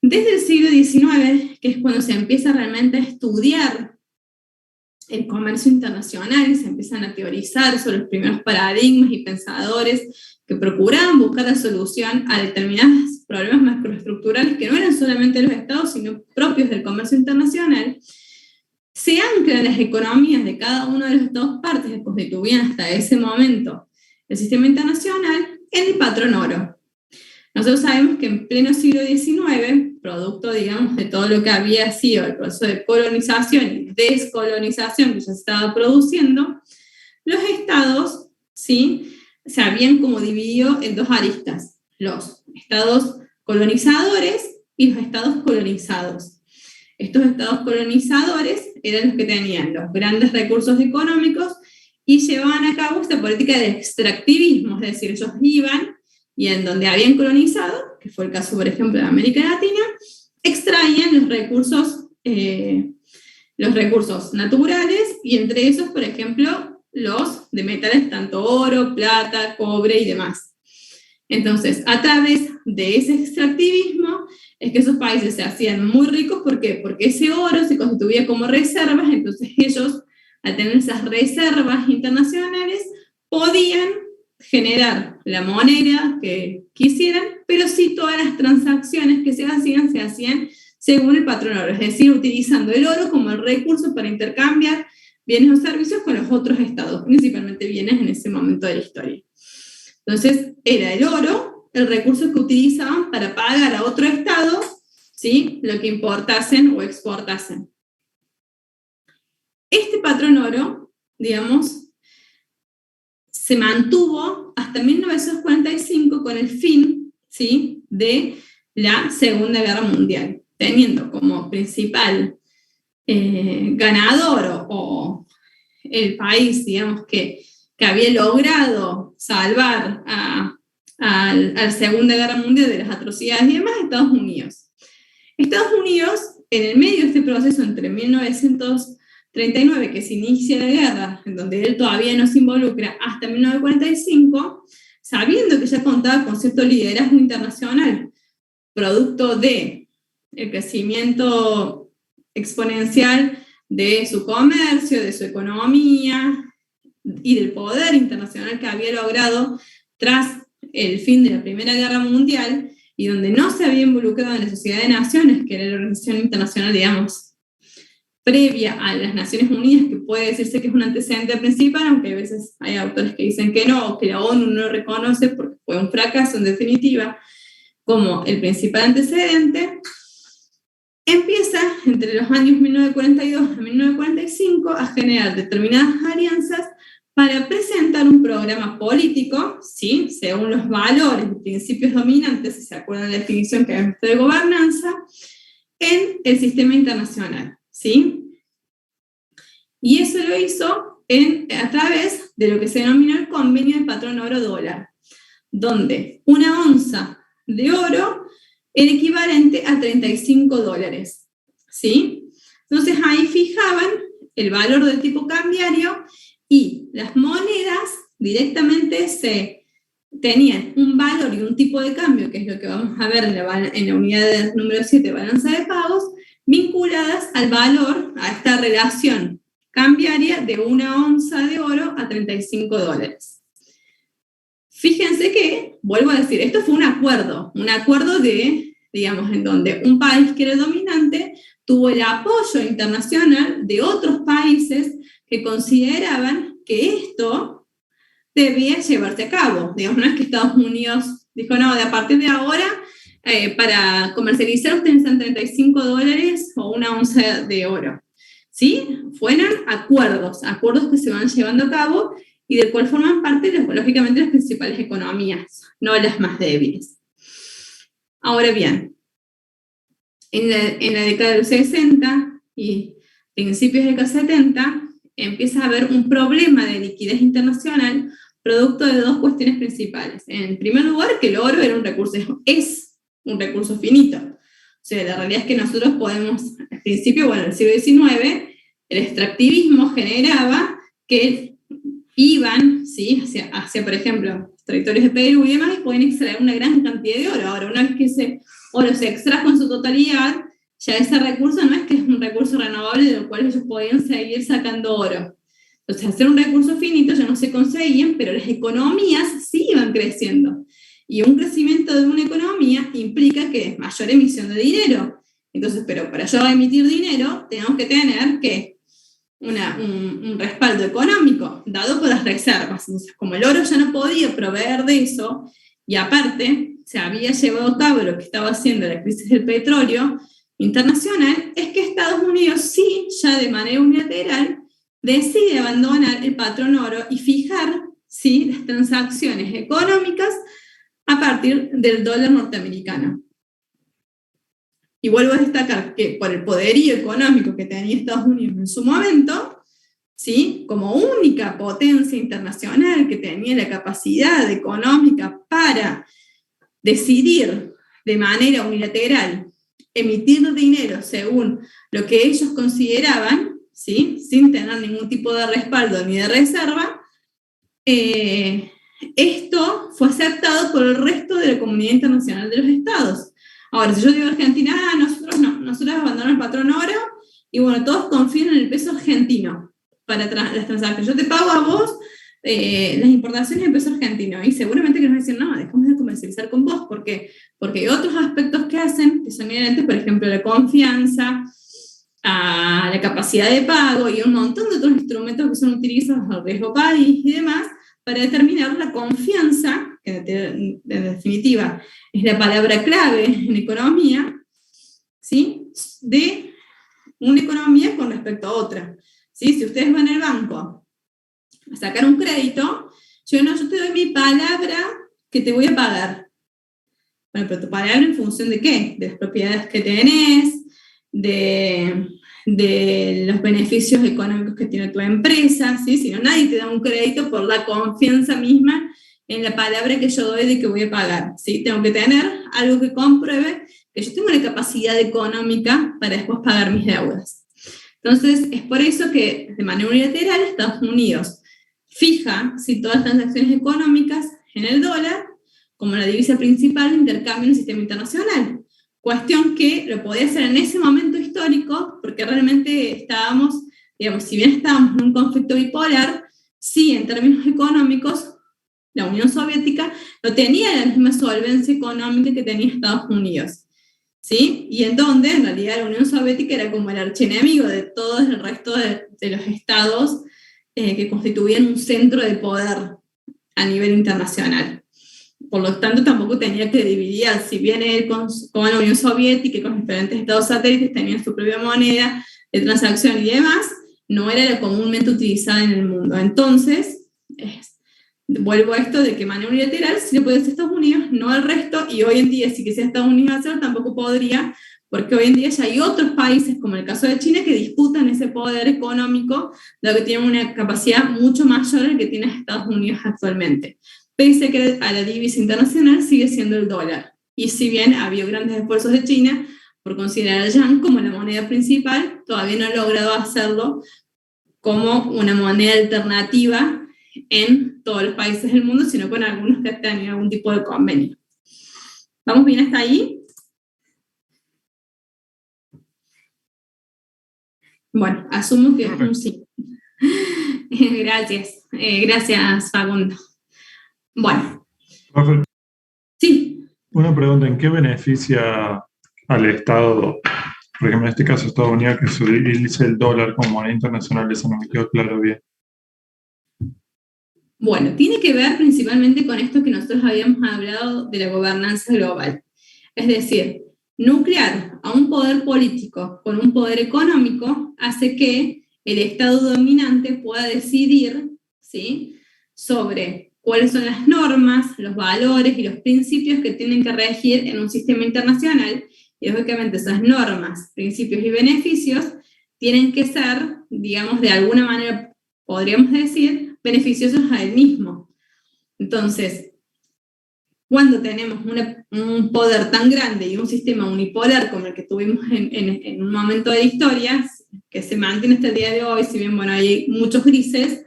Desde el siglo XIX, que es cuando se empieza realmente a estudiar el comercio internacional y se empiezan a teorizar sobre los primeros paradigmas y pensadores que procuraban buscar la solución a determinados problemas macroestructurales que no eran solamente de los estados, sino propios del comercio internacional, se anclan las economías de cada uno de los estados partes que constituían hasta ese momento el sistema internacional en el patrón oro. Nosotros sabemos que en pleno siglo XIX, producto, digamos, de todo lo que había sido el proceso de colonización y descolonización que ya se estaba produciendo, los estados, ¿sí?, se habían como dividido en dos aristas, los estados colonizadores y los estados colonizados. Estos estados colonizadores eran los que tenían los grandes recursos económicos y llevaban a cabo esta política de extractivismo, es decir, ellos iban y en donde habían colonizado, que fue el caso, por ejemplo, de América Latina, extraían los recursos naturales, y entre esos, por ejemplo, los de metales, tanto oro, plata, cobre y demás. Entonces, a través de ese extractivismo, es que esos países se hacían muy ricos. ¿Por qué? Porque ese oro se constituía como reservas, entonces ellos, al tener esas reservas internacionales, podían generar la moneda que quisieran, pero sí todas las transacciones que se hacían según el patrón oro, es decir, utilizando el oro como el recurso para intercambiar bienes o servicios con los otros estados, principalmente bienes en ese momento de la historia. Entonces, era el oro el recurso que utilizaban para pagar a otro estado, ¿sí?, lo que importasen o exportasen. Este patrón oro, digamos, se mantuvo hasta 1945 con el fin, ¿sí?, de la Segunda Guerra Mundial, teniendo como principal ganador o el país, digamos, que había logrado salvar a la Segunda Guerra Mundial de las atrocidades y demás, Estados Unidos. Estados Unidos, en el medio de este proceso, entre 1939, que se inicia la guerra, en donde él todavía no se involucra, hasta 1945, sabiendo que ya contaba con cierto liderazgo internacional, producto del crecimiento exponencial de su comercio, de su economía y del poder internacional que había logrado tras el fin de la Primera Guerra Mundial, y donde no se había involucrado en la Sociedad de Naciones, que era la organización internacional, digamos, previa a las Naciones Unidas, que puede decirse que es un antecedente principal, aunque a veces hay autores que dicen que no, o que la ONU no reconoce porque fue un fracaso en definitiva, como el principal antecedente. Empieza entre los años 1942 a 1945 a generar determinadas alianzas para presentar un programa político, ¿sí?, según los valores y principios dominantes, si se acuerdan de la definición que hay de gobernanza, en el sistema internacional, ¿sí? Y eso lo hizo a través de lo que se denominó el convenio de patrón oro-dólar, donde una onza de oro era equivalente a $35, ¿sí? Entonces ahí fijaban el valor del tipo cambiario y las monedas directamente tenían un valor y un tipo de cambio, que es lo que vamos a ver en la unidad número 7, balanza de pagos, vinculadas al valor, a esta relación cambiaria de una onza de oro a $35. Fíjense que, vuelvo a decir, esto fue un acuerdo de, digamos, en donde un país que era dominante tuvo el apoyo internacional de otros países que consideraban que esto debía llevarse a cabo. Digamos, no es que Estados Unidos dijo, no, a partir de ahora, para comercializar ustedes necesitan $35 o una onza de oro. ¿Sí? Fueron acuerdos que se van llevando a cabo y del cual forman parte, lógicamente, las principales economías, no las más débiles. Ahora bien, en la década de los 60 y principios de los 70, empieza a haber un problema de liquidez internacional producto de dos cuestiones principales. En primer lugar, que el oro es un recurso finito. O sea, la realidad es que nosotros podemos, al principio, bueno, en el siglo XIX, el extractivismo generaba que iban, ¿sí?, hacia, por ejemplo, territorios de Perú y demás, y pueden extraer una gran cantidad de oro. Ahora, una vez que ese oro se extrajo en su totalidad, ya ese recurso no es que es un recurso renovable de lo cual ellos podían seguir sacando oro. Entonces, hacer un recurso finito ya no se conseguían, pero las economías sí iban creciendo. Y un crecimiento de una economía implica que es mayor emisión de dinero. Entonces, pero para yo emitir dinero, tenemos que tener un respaldo económico, dado por las reservas. Entonces, como el oro ya no podía proveer de eso, y aparte se había llevado a cabo lo que estaba haciendo la crisis del petróleo internacional, es que Estados Unidos sí, ya de manera unilateral, decide abandonar el patrón oro y fijar, ¿sí?, las transacciones económicas a partir del dólar norteamericano. Y vuelvo a destacar que por el poderío económico que tenía Estados Unidos en su momento, ¿sí?, como única potencia internacional que tenía la capacidad económica para decidir de manera unilateral emitir dinero según lo que ellos consideraban, ¿sí?, sin tener ningún tipo de respaldo ni de reserva, esto fue aceptado por el resto de la comunidad internacional de los estados. Ahora, si yo digo Argentina, nosotros abandonamos el patrón oro, y bueno, todos confían en el peso argentino para las transacciones. Yo te pago a vos las importaciones en peso argentino, y seguramente que nos van a decir, no, dejamos de comercializar con vos, porque hay otros aspectos que hacen, que son inherentes, por ejemplo, la confianza, a la capacidad de pago y un montón de otros instrumentos que son utilizados al riesgo país y demás, para determinar la confianza, que en definitiva es la palabra clave en economía, ¿sí?, de una economía con respecto a otra. ¿Sí? Si ustedes van al banco a sacar un crédito, yo te doy mi palabra que te voy a pagar. Bueno, pero tu palabra en función de qué? De las propiedades que tenés, de los beneficios económicos que tiene tu empresa, ¿sí? Si no, nadie te da un crédito por la confianza misma en la palabra que yo doy de que voy a pagar, ¿sí? Tengo que tener algo que compruebe que yo tengo la capacidad económica para después pagar mis deudas. Entonces, es por eso que de manera unilateral Estados Unidos fija, ¿sí?, todas las transacciones económicas en el dólar como la divisa principal de intercambio en el sistema internacional. Cuestión que lo podía hacer en ese momento histórico, porque realmente estábamos, digamos, si bien estábamos en un conflicto bipolar, sí, en términos económicos, la Unión Soviética no tenía la misma solvencia económica que tenía Estados Unidos, ¿sí? Y en donde, en realidad, la Unión Soviética era como el archienemigo de todo el resto de los estados que constituían un centro de poder a nivel internacional. Por lo tanto, tampoco tenía credibilidad. Si bien él con la Unión Soviética y con diferentes estados satélites tenían su propia moneda de transacción y demás, no era la comúnmente utilizada en el mundo. Entonces, vuelvo a esto de que manera unilateral sí lo puede hacer Estados Unidos, no el resto, y hoy en día, si quisiera Estados Unidos hacerlo, tampoco podría, porque hoy en día ya hay otros países, como el caso de China, que disputan ese poder económico, dado que tienen una capacidad mucho mayor al que tiene Estados Unidos actualmente. Pese a que a la divisa internacional sigue siendo el dólar. Y si bien ha habido grandes esfuerzos de China por considerar al yuan como la moneda principal, todavía no ha logrado hacerlo como una moneda alternativa en todos los países del mundo, sino con algunos que han tenido algún tipo de convenio. ¿Vamos bien hasta ahí? Bueno, asumo que es un sí. Gracias. Gracias, Facundo. Bueno. Rafael, Sí. una pregunta, ¿en qué beneficia al Estado, por ejemplo, en este caso Estados Unidos, que se utilice el dólar como moneda internacional? Eso no me quedó claro bien. Bueno, tiene que ver principalmente con esto que nosotros habíamos hablado de la gobernanza global. Es decir, nuclear a un poder político con un poder económico hace que el Estado dominante pueda decidir, ¿sí?, sobre cuáles son las normas, los valores y los principios que tienen que regir en un sistema internacional, y lógicamente esas normas, principios y beneficios tienen que ser, digamos, de alguna manera, podríamos decir, beneficiosos a él mismo. Entonces, cuando tenemos un poder tan grande y un sistema unipolar como el que tuvimos en un momento de la historia, que se mantiene hasta el día de hoy, si bien, bueno, hay muchos grises,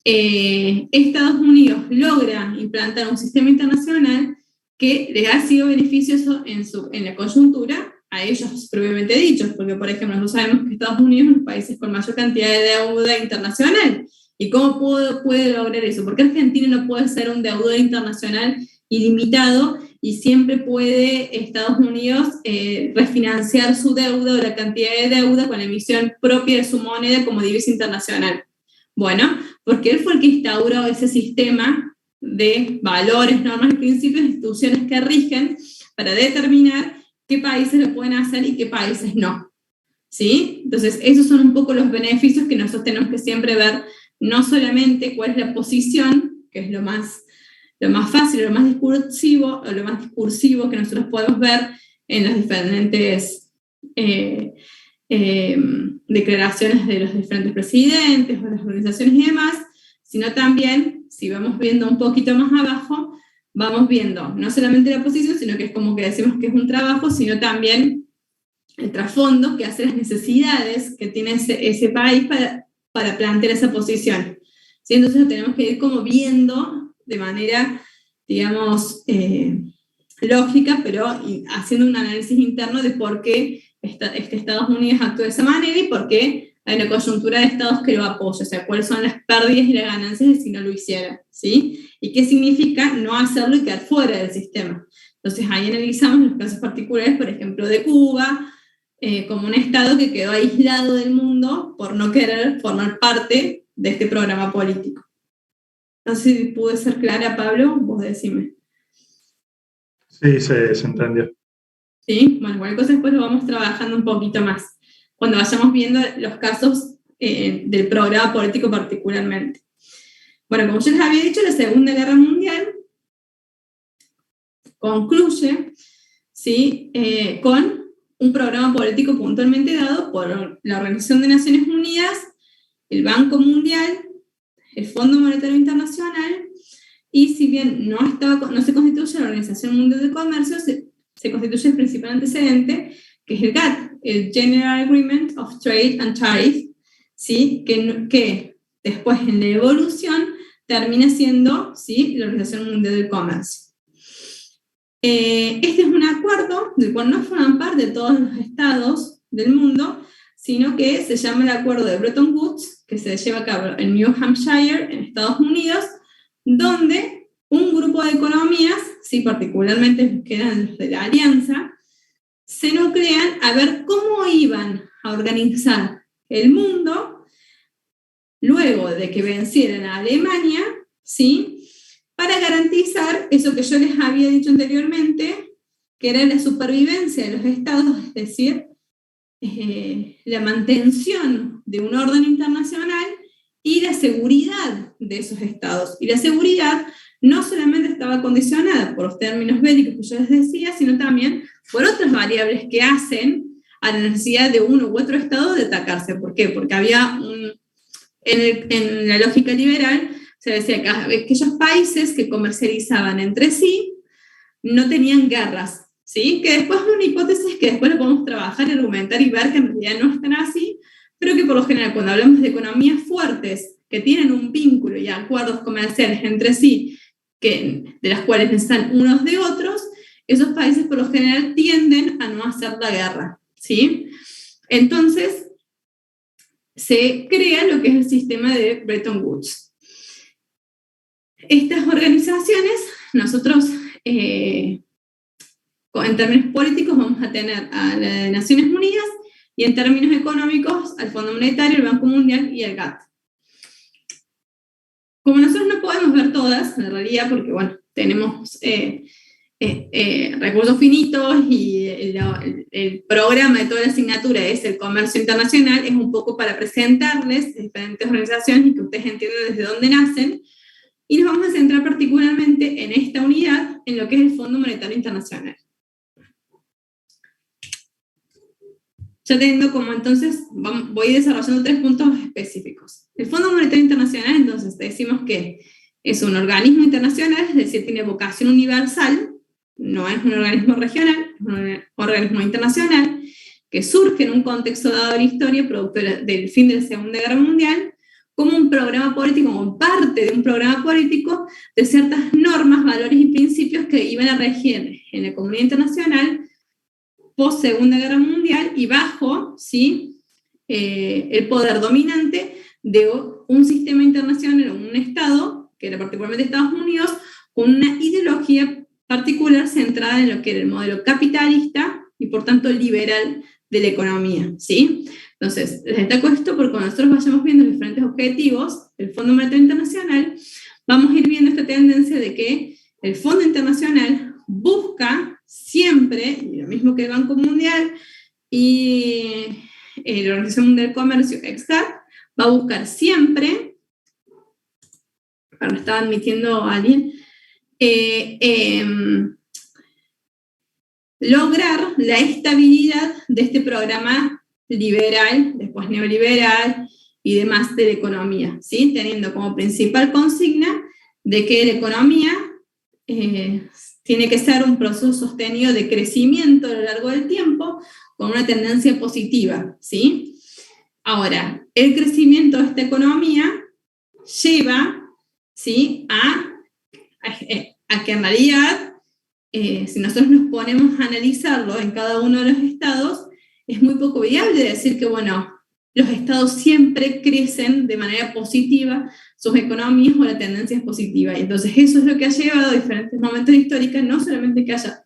Estados Unidos logra implantar un sistema internacional que les ha sido beneficioso en la coyuntura a ellos propiamente dichos, porque, por ejemplo, nosotros sabemos que Estados Unidos es uno de los países con mayor cantidad de deuda internacional. ¿Y cómo puede lograr eso? ¿Por qué Argentina no puede ser un deudor internacional ilimitado y siempre puede Estados Unidos refinanciar su deuda o la cantidad de deuda con la emisión propia de su moneda como divisa internacional? Bueno, porque él fue el que instauró ese sistema de valores, normas y principios, instituciones que rigen para determinar qué países lo pueden hacer y qué países no. ¿Sí? Entonces, esos son un poco los beneficios que nosotros tenemos que siempre ver, no solamente cuál es la posición, que es lo más fácil, lo más discursivo, o lo más discursivo que nosotros podemos ver en las diferentes declaraciones de los diferentes presidentes o las organizaciones y demás, sino también, si vamos viendo un poquito más abajo, vamos viendo no solamente la posición, sino que es como que decimos que es un trabajo, sino también el trasfondo que hace las necesidades que tiene ese país para plantear esa posición. ¿Sí? Entonces lo tenemos que ir como viendo de manera, digamos, lógica, pero haciendo un análisis interno de por qué Estados Unidos actúa de esa manera y por qué hay una coyuntura de estados que lo apoya, o sea, cuáles son las pérdidas y las ganancias si no lo hiciera, ¿sí? Y qué significa no hacerlo y quedar fuera del sistema. Entonces ahí analizamos los casos particulares, por ejemplo, de Cuba, como un Estado que quedó aislado del mundo por no querer formar parte de este programa político. No sé si pude ser clara, Pablo, vos decime. Sí, se entendió. ¿Sí? Bueno, cualquier cosa después lo vamos trabajando un poquito más, cuando vayamos viendo los casos del programa político particularmente. Bueno, como yo les había dicho, la Segunda Guerra Mundial concluye, ¿sí? Con un programa político puntualmente dado por la Organización de Naciones Unidas, el Banco Mundial, el Fondo Monetario Internacional, y si bien no se constituye la Organización Mundial de Comercio, se constituye el principal antecedente, que es el GATT, el General Agreement of Trade and Tariff, ¿sí? que después en la evolución termina siendo, ¿sí?, la Organización Mundial del Comercio. Este es un acuerdo del cual no forman parte todos los estados del mundo, sino que se llama el Acuerdo de Bretton Woods, que se lleva a cabo en New Hampshire, en Estados Unidos, donde un grupo de economías, sí, particularmente los que eran los de la Alianza, se nuclean a ver cómo iban a organizar el mundo luego de que vencieran a Alemania, ¿sí?, para garantizar eso que yo les había dicho anteriormente, que era la supervivencia de los estados, es decir, la mantención de un orden internacional y la seguridad de esos estados. Y la seguridad no solamente estaba condicionada por los términos bélicos que yo les decía, sino también por otras variables que hacen a la necesidad de uno u otro estado de atacarse. ¿Por qué? Porque había en la lógica liberal se decía que aquellos países que comercializaban entre sí no tenían guerras, ¿sí? Que después es una hipótesis que después lo podemos trabajar, argumentar y ver que en realidad no están así, pero que por lo general cuando hablamos de economías fuertes que tienen un vínculo y acuerdos comerciales entre sí, de las cuales necesitan unos de otros, esos países por lo general tienden a no hacer la guerra, ¿sí? Entonces, se crea lo que es el sistema de Bretton Woods. Estas organizaciones, nosotros, en términos políticos, vamos a tener a la de Naciones Unidas y en términos económicos al Fondo Monetario, el Banco Mundial y el GATT. Como nosotros no podemos ver todas, en realidad, porque bueno, tenemos recursos finitos y el programa de toda la asignatura es el comercio internacional, es un poco para presentarles diferentes organizaciones y que ustedes entiendan desde dónde nacen. Y nos vamos a centrar particularmente en esta unidad, en lo que es el Fondo Monetario Internacional. Ya teniendo como entonces, voy desarrollando 3 puntos específicos. El Fondo Monetario Internacional, entonces, decimos que es un organismo internacional, es decir, tiene vocación universal, no es un organismo regional, es un organismo internacional, que surge en un contexto dado de la historia, producto del fin de la Segunda Guerra Mundial, como un programa político, como parte de un programa político de ciertas normas, valores y principios que iban a regir en la comunidad internacional post Segunda Guerra Mundial y bajo, ¿sí?, el poder dominante de un sistema internacional o un Estado, que era particularmente Estados Unidos, con una ideología particular centrada en lo que era el modelo capitalista y por tanto liberal de la economía, ¿sí? Entonces, les destaco esto porque cuando nosotros vayamos viendo los diferentes objetivos del Fondo Monetario Internacional, vamos a ir viendo esta tendencia de que el Fondo Internacional busca siempre, y lo mismo que el Banco Mundial y la Organización Mundial del Comercio, ex-GATT, va a buscar siempre, estaba admitiendo a alguien, lograr la estabilidad de este programa liberal, después neoliberal y demás de la economía, ¿sí?, teniendo como principal consigna de que la economía tiene que ser un proceso sostenido de crecimiento a lo largo del tiempo con una tendencia positiva, ¿sí? Ahora, el crecimiento de esta economía lleva, ¿sí?, a que en realidad, si nosotros nos ponemos a analizarlo en cada uno de los estados, es muy poco viable decir que, bueno, los estados siempre crecen de manera positiva sus economías o la tendencia es positiva. Y entonces eso es lo que ha llevado a diferentes momentos históricos, no solamente que haya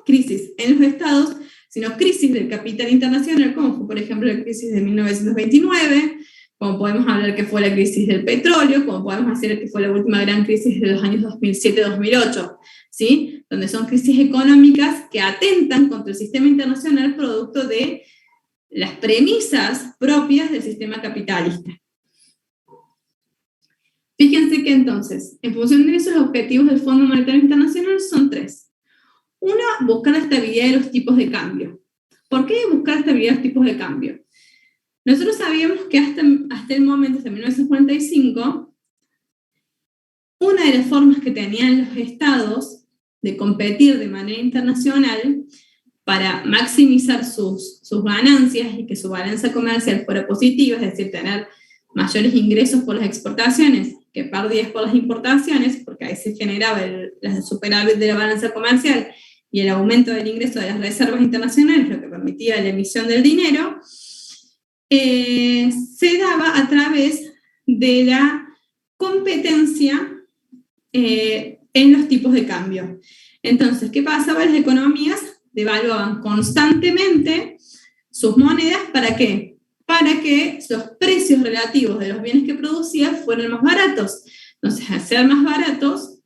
crisis en los estados, sino crisis del capital internacional, como fue, por ejemplo, la crisis de 1929, como podemos hablar que fue la crisis del petróleo, como podemos decir que fue la última gran crisis de los años 2007-2008, ¿sí? Donde son crisis económicas que atentan contra el sistema internacional producto de las premisas propias del sistema capitalista. Fíjense que entonces, en función de esos objetivos del Fondo Monetario Internacional son 3. Uno, buscar la estabilidad de los tipos de cambio. ¿Por qué buscar estabilidad de los tipos de cambio? Nosotros sabíamos que hasta el momento, hasta 1945, una de las formas que tenían los estados de competir de manera internacional para maximizar sus ganancias y que su balanza comercial fuera positiva, es decir, tener mayores ingresos por las exportaciones que pérdidas por las importaciones, porque ahí se generaba la superávit de la balanza comercial y el aumento del ingreso de las reservas internacionales, lo que permitía la emisión del dinero, se daba a través de la competencia en los tipos de cambio. Entonces, ¿qué pasaba? Las economías devaluaban constantemente sus monedas, ¿para qué? Para que los precios relativos de los bienes que producían fueran más baratos. Entonces, al ser más baratos,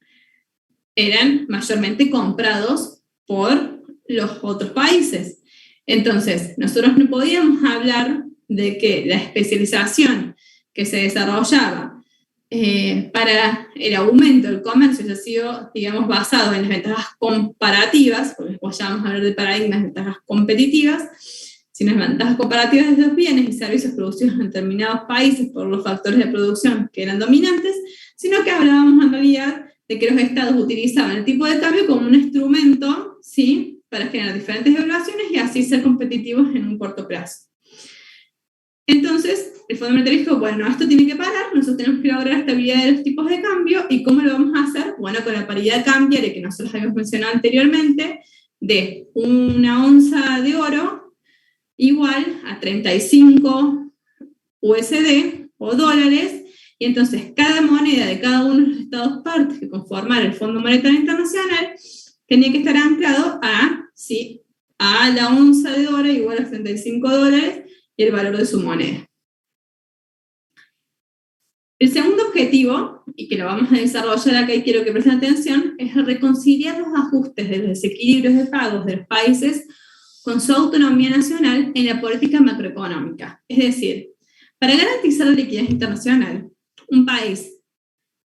eran mayormente comprados por los otros países. Entonces, nosotros no podíamos hablar de que la especialización que se desarrollaba para el aumento del comercio haya sido, digamos, basado en las ventajas comparativas, porque después ya vamos a hablar de paradigmas de ventajas competitivas, sino las ventajas comparativas de los bienes y servicios producidos en determinados países por los factores de producción que eran dominantes, sino que hablábamos en realidad de que los estados utilizaban el tipo de cambio como un instrumento, ¿sí?, para generar diferentes evaluaciones y así ser competitivos en un corto plazo. Entonces, el Fondo Monetario dijo, bueno, esto tiene que parar, nosotros tenemos que lograr estabilidad de los tipos de cambio, ¿y cómo lo vamos a hacer? Bueno, con la paridad cambiaria que nosotros habíamos mencionado anteriormente, de una onza de oro igual a 35 USD o dólares, y entonces cada moneda de cada uno de los estados partes que conformaran el Fondo Monetario Internacional tenía que estar anclado ¿sí?, a la onza de oro igual a 35 dólares y el valor de su moneda. El segundo objetivo, y que lo vamos a desarrollar acá y quiero que presten atención, es reconciliar los ajustes de los desequilibrios de pagos de los países con su autonomía nacional en la política macroeconómica. Es decir, para garantizar la liquidez internacional, un país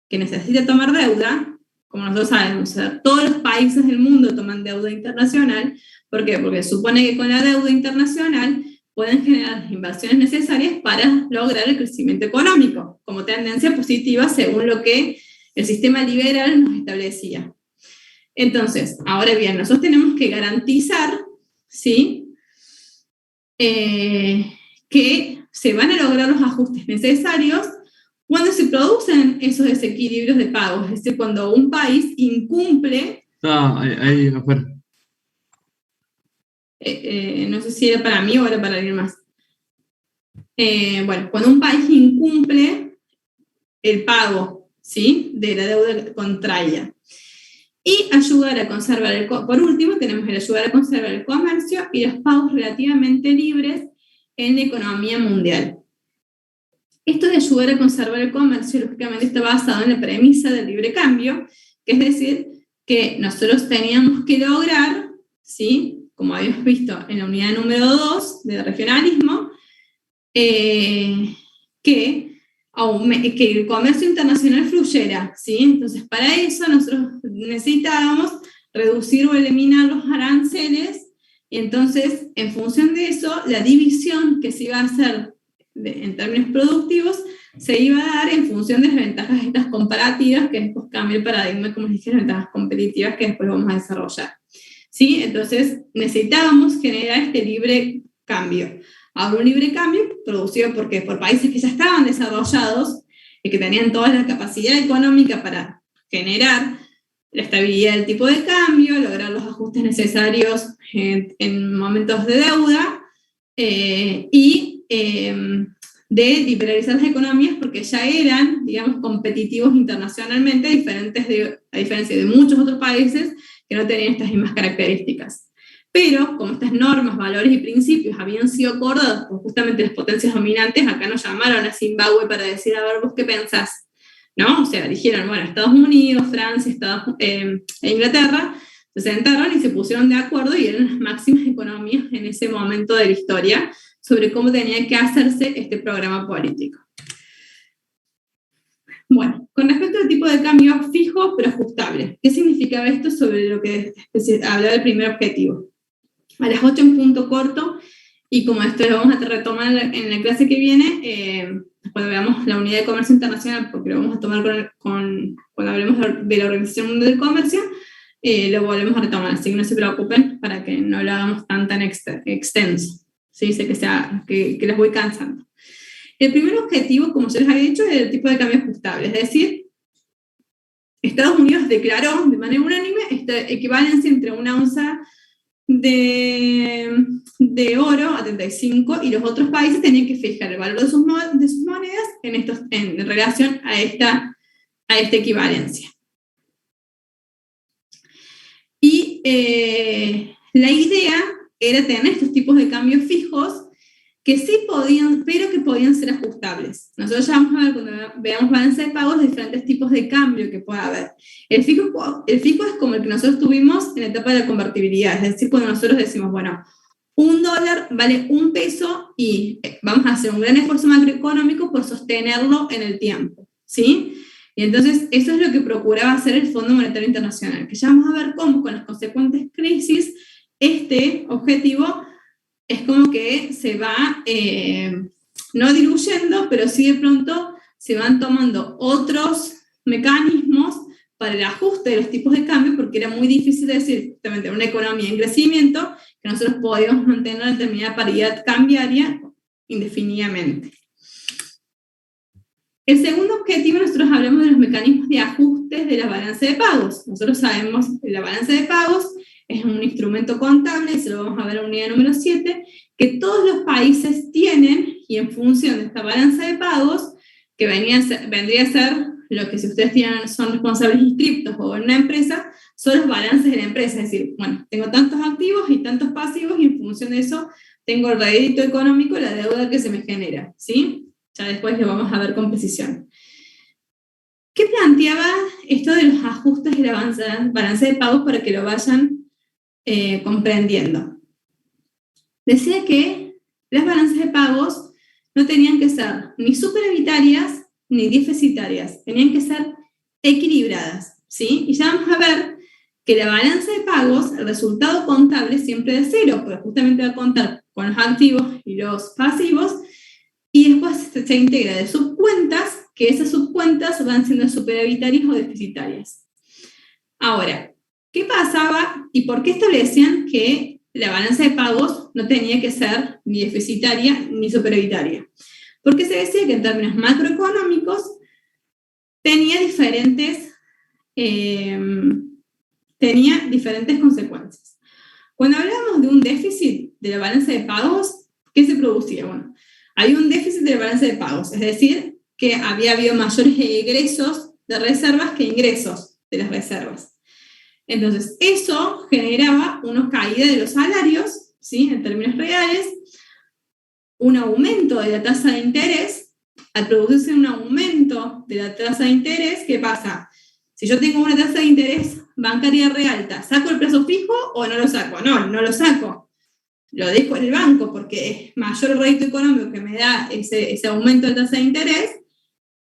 que necesita tomar deuda, como nosotros sabemos, todos los países del mundo toman deuda internacional. ¿Por qué? Porque supone que con la deuda internacional pueden generar las inversiones necesarias para lograr el crecimiento económico, como tendencia positiva según lo que el sistema liberal nos establecía. Entonces, ahora bien, nosotros tenemos que garantizar, ¿sí?, que se van a lograr los ajustes necesarios cuando se producen esos desequilibrios de pagos, es decir, cuando un país incumple... ahí afuera. No sé si era para mí o era para alguien más. Bueno, cuando un país incumple el pago, ¿sí?, de la deuda contraída. Y ayudar a conservar por último, tenemos el ayudar a conservar el comercio y los pagos relativamente libres en la economía mundial. Esto de ayudar a conservar el comercio, lógicamente, está basado en la premisa del libre cambio, que es decir, que nosotros teníamos que lograr, ¿sí?, como habíamos visto en la unidad número 2 de regionalismo, que el comercio internacional fluyera, ¿sí? Entonces, para eso nosotros necesitábamos reducir o eliminar los aranceles, y entonces, en función de eso, la división que se iba a hacer en términos productivos se iba a dar en función de las ventajas estas comparativas, que después cambia el paradigma, como les dije, las ventajas competitivas que después vamos a desarrollar. ¿Sí? Entonces necesitábamos generar este libre cambio. Ahora, un libre cambio producido por países que ya estaban desarrollados y que tenían toda la capacidad económica para generar la estabilidad del tipo de cambio, lograr los ajustes necesarios en momentos de deuda y de liberalizar las economías porque ya eran, digamos, competitivos internacionalmente, a diferencia de muchos otros países que no tenían estas mismas características. Pero como estas normas, valores y principios habían sido acordados por justamente las potencias dominantes, acá nos llamaron a Zimbabue para decir, a ver, ¿vos qué pensás? ¿No? O sea, dijeron, bueno, Estados Unidos, Francia, e Inglaterra se sentaron y se pusieron de acuerdo y eran las máximas economías en ese momento de la historia sobre cómo tenía que hacerse este programa político. Bueno, con respecto al tipo de cambio fijo pero ajustable, ¿qué significaba esto sobre lo que hablaba del primer objetivo? A las 8 en punto corto, y como esto lo vamos a retomar en la clase que viene, cuando veamos la unidad de comercio internacional, porque lo vamos a tomar cuando hablemos de la Organización Mundial del Comercio, lo volvemos a retomar, así que no se preocupen para que no lo hagamos tan extenso. ¿Sí? Sé que los voy cansando. El primer objetivo, como se les había dicho, es el tipo de cambio ajustable, es decir, Estados Unidos declaró de manera unánime esta equivalencia entre una onza de oro a 35 y los otros países tenían que fijar el valor de sus monedas en relación a esta equivalencia. Y la idea era tener estos tipos de cambios fijos que sí podían, pero que podían ser ajustables. Nosotros ya vamos a ver cuando veamos balance de pagos diferentes tipos de cambio que puede haber. El fijo es como el que nosotros tuvimos en la etapa de la convertibilidad, es decir, cuando nosotros decimos, bueno, $1 vale $1 y vamos a hacer un gran esfuerzo macroeconómico por sostenerlo en el tiempo, ¿sí? Y entonces eso es lo que procuraba hacer el Fondo Monetario Internacional, que ya vamos a ver cómo con las consecuentes crisis este objetivo es como que se va no diluyendo, pero sí de pronto se van tomando otros mecanismos para el ajuste de los tipos de cambio, porque era muy difícil decir, justamente en una economía en crecimiento, que nosotros podíamos mantener una determinada paridad cambiaria indefinidamente. El segundo objetivo, nosotros hablamos de los mecanismos de ajustes de la balanza de pagos. Nosotros sabemos que la balanza de pagos es un instrumento contable, y se lo vamos a ver en la unidad número 7, que todos los países tienen, y en función de esta balanza de pagos, que vendría a ser lo que si ustedes son responsables inscriptos o en una empresa, son los balances de la empresa, es decir, bueno, tengo tantos activos y tantos pasivos, y en función de eso tengo el rédito económico, la deuda que se me genera, ¿sí? Ya después lo vamos a ver con precisión. ¿Qué planteaba esto de los ajustes de la balanza de pagos para que lo vayan comprendiendo? Decía que las balanzas de pagos no tenían que ser ni superavitarias ni deficitarias, tenían que ser equilibradas, ¿sí? Y ya vamos a ver que la balanza de pagos, el resultado contable siempre es cero, porque justamente va a contar con los activos y los pasivos, y después se integra de subcuentas, que esas subcuentas van siendo superavitarias o deficitarias. Ahora, ¿qué pasaba y por qué establecían que la balanza de pagos no tenía que ser ni deficitaria ni superavitaria? Porque se decía que en términos macroeconómicos tenía diferentes consecuencias. Cuando hablábamos de un déficit de la balanza de pagos, ¿qué se producía? Bueno, había un déficit de la balanza de pagos, es decir, que había habido mayores egresos de reservas que ingresos de las reservas. Entonces, eso generaba una caída de los salarios, ¿sí? En términos reales, un aumento de la tasa de interés. Al producirse un aumento de la tasa de interés, ¿qué pasa? Si yo tengo una tasa de interés bancaria re alta, ¿saco el plazo fijo o no lo saco? No, no lo saco. Lo dejo en el banco porque es mayor el rédito económico que me da ese aumento de tasa de interés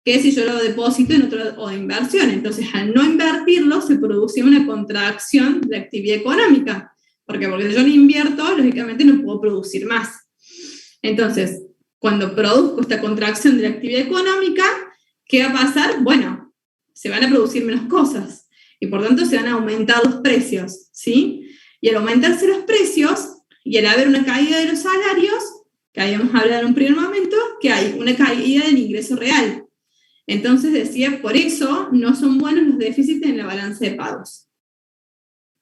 que si yo lo deposito en otro o de inversión. Entonces, al no invertirlo, se producía una contracción de actividad económica. ¿Por qué? Porque si yo no invierto, lógicamente no puedo producir más. Entonces, cuando produzco esta contracción de la actividad económica, ¿qué va a pasar? Bueno, se van a producir menos cosas y por tanto se van a aumentar los precios, ¿sí? Y al aumentarse los precios y al haber una caída de los salarios, que habíamos hablado en un primer momento, que hay una caída del ingreso real. Entonces decía, por eso no son buenos los déficits en la balanza de pagos.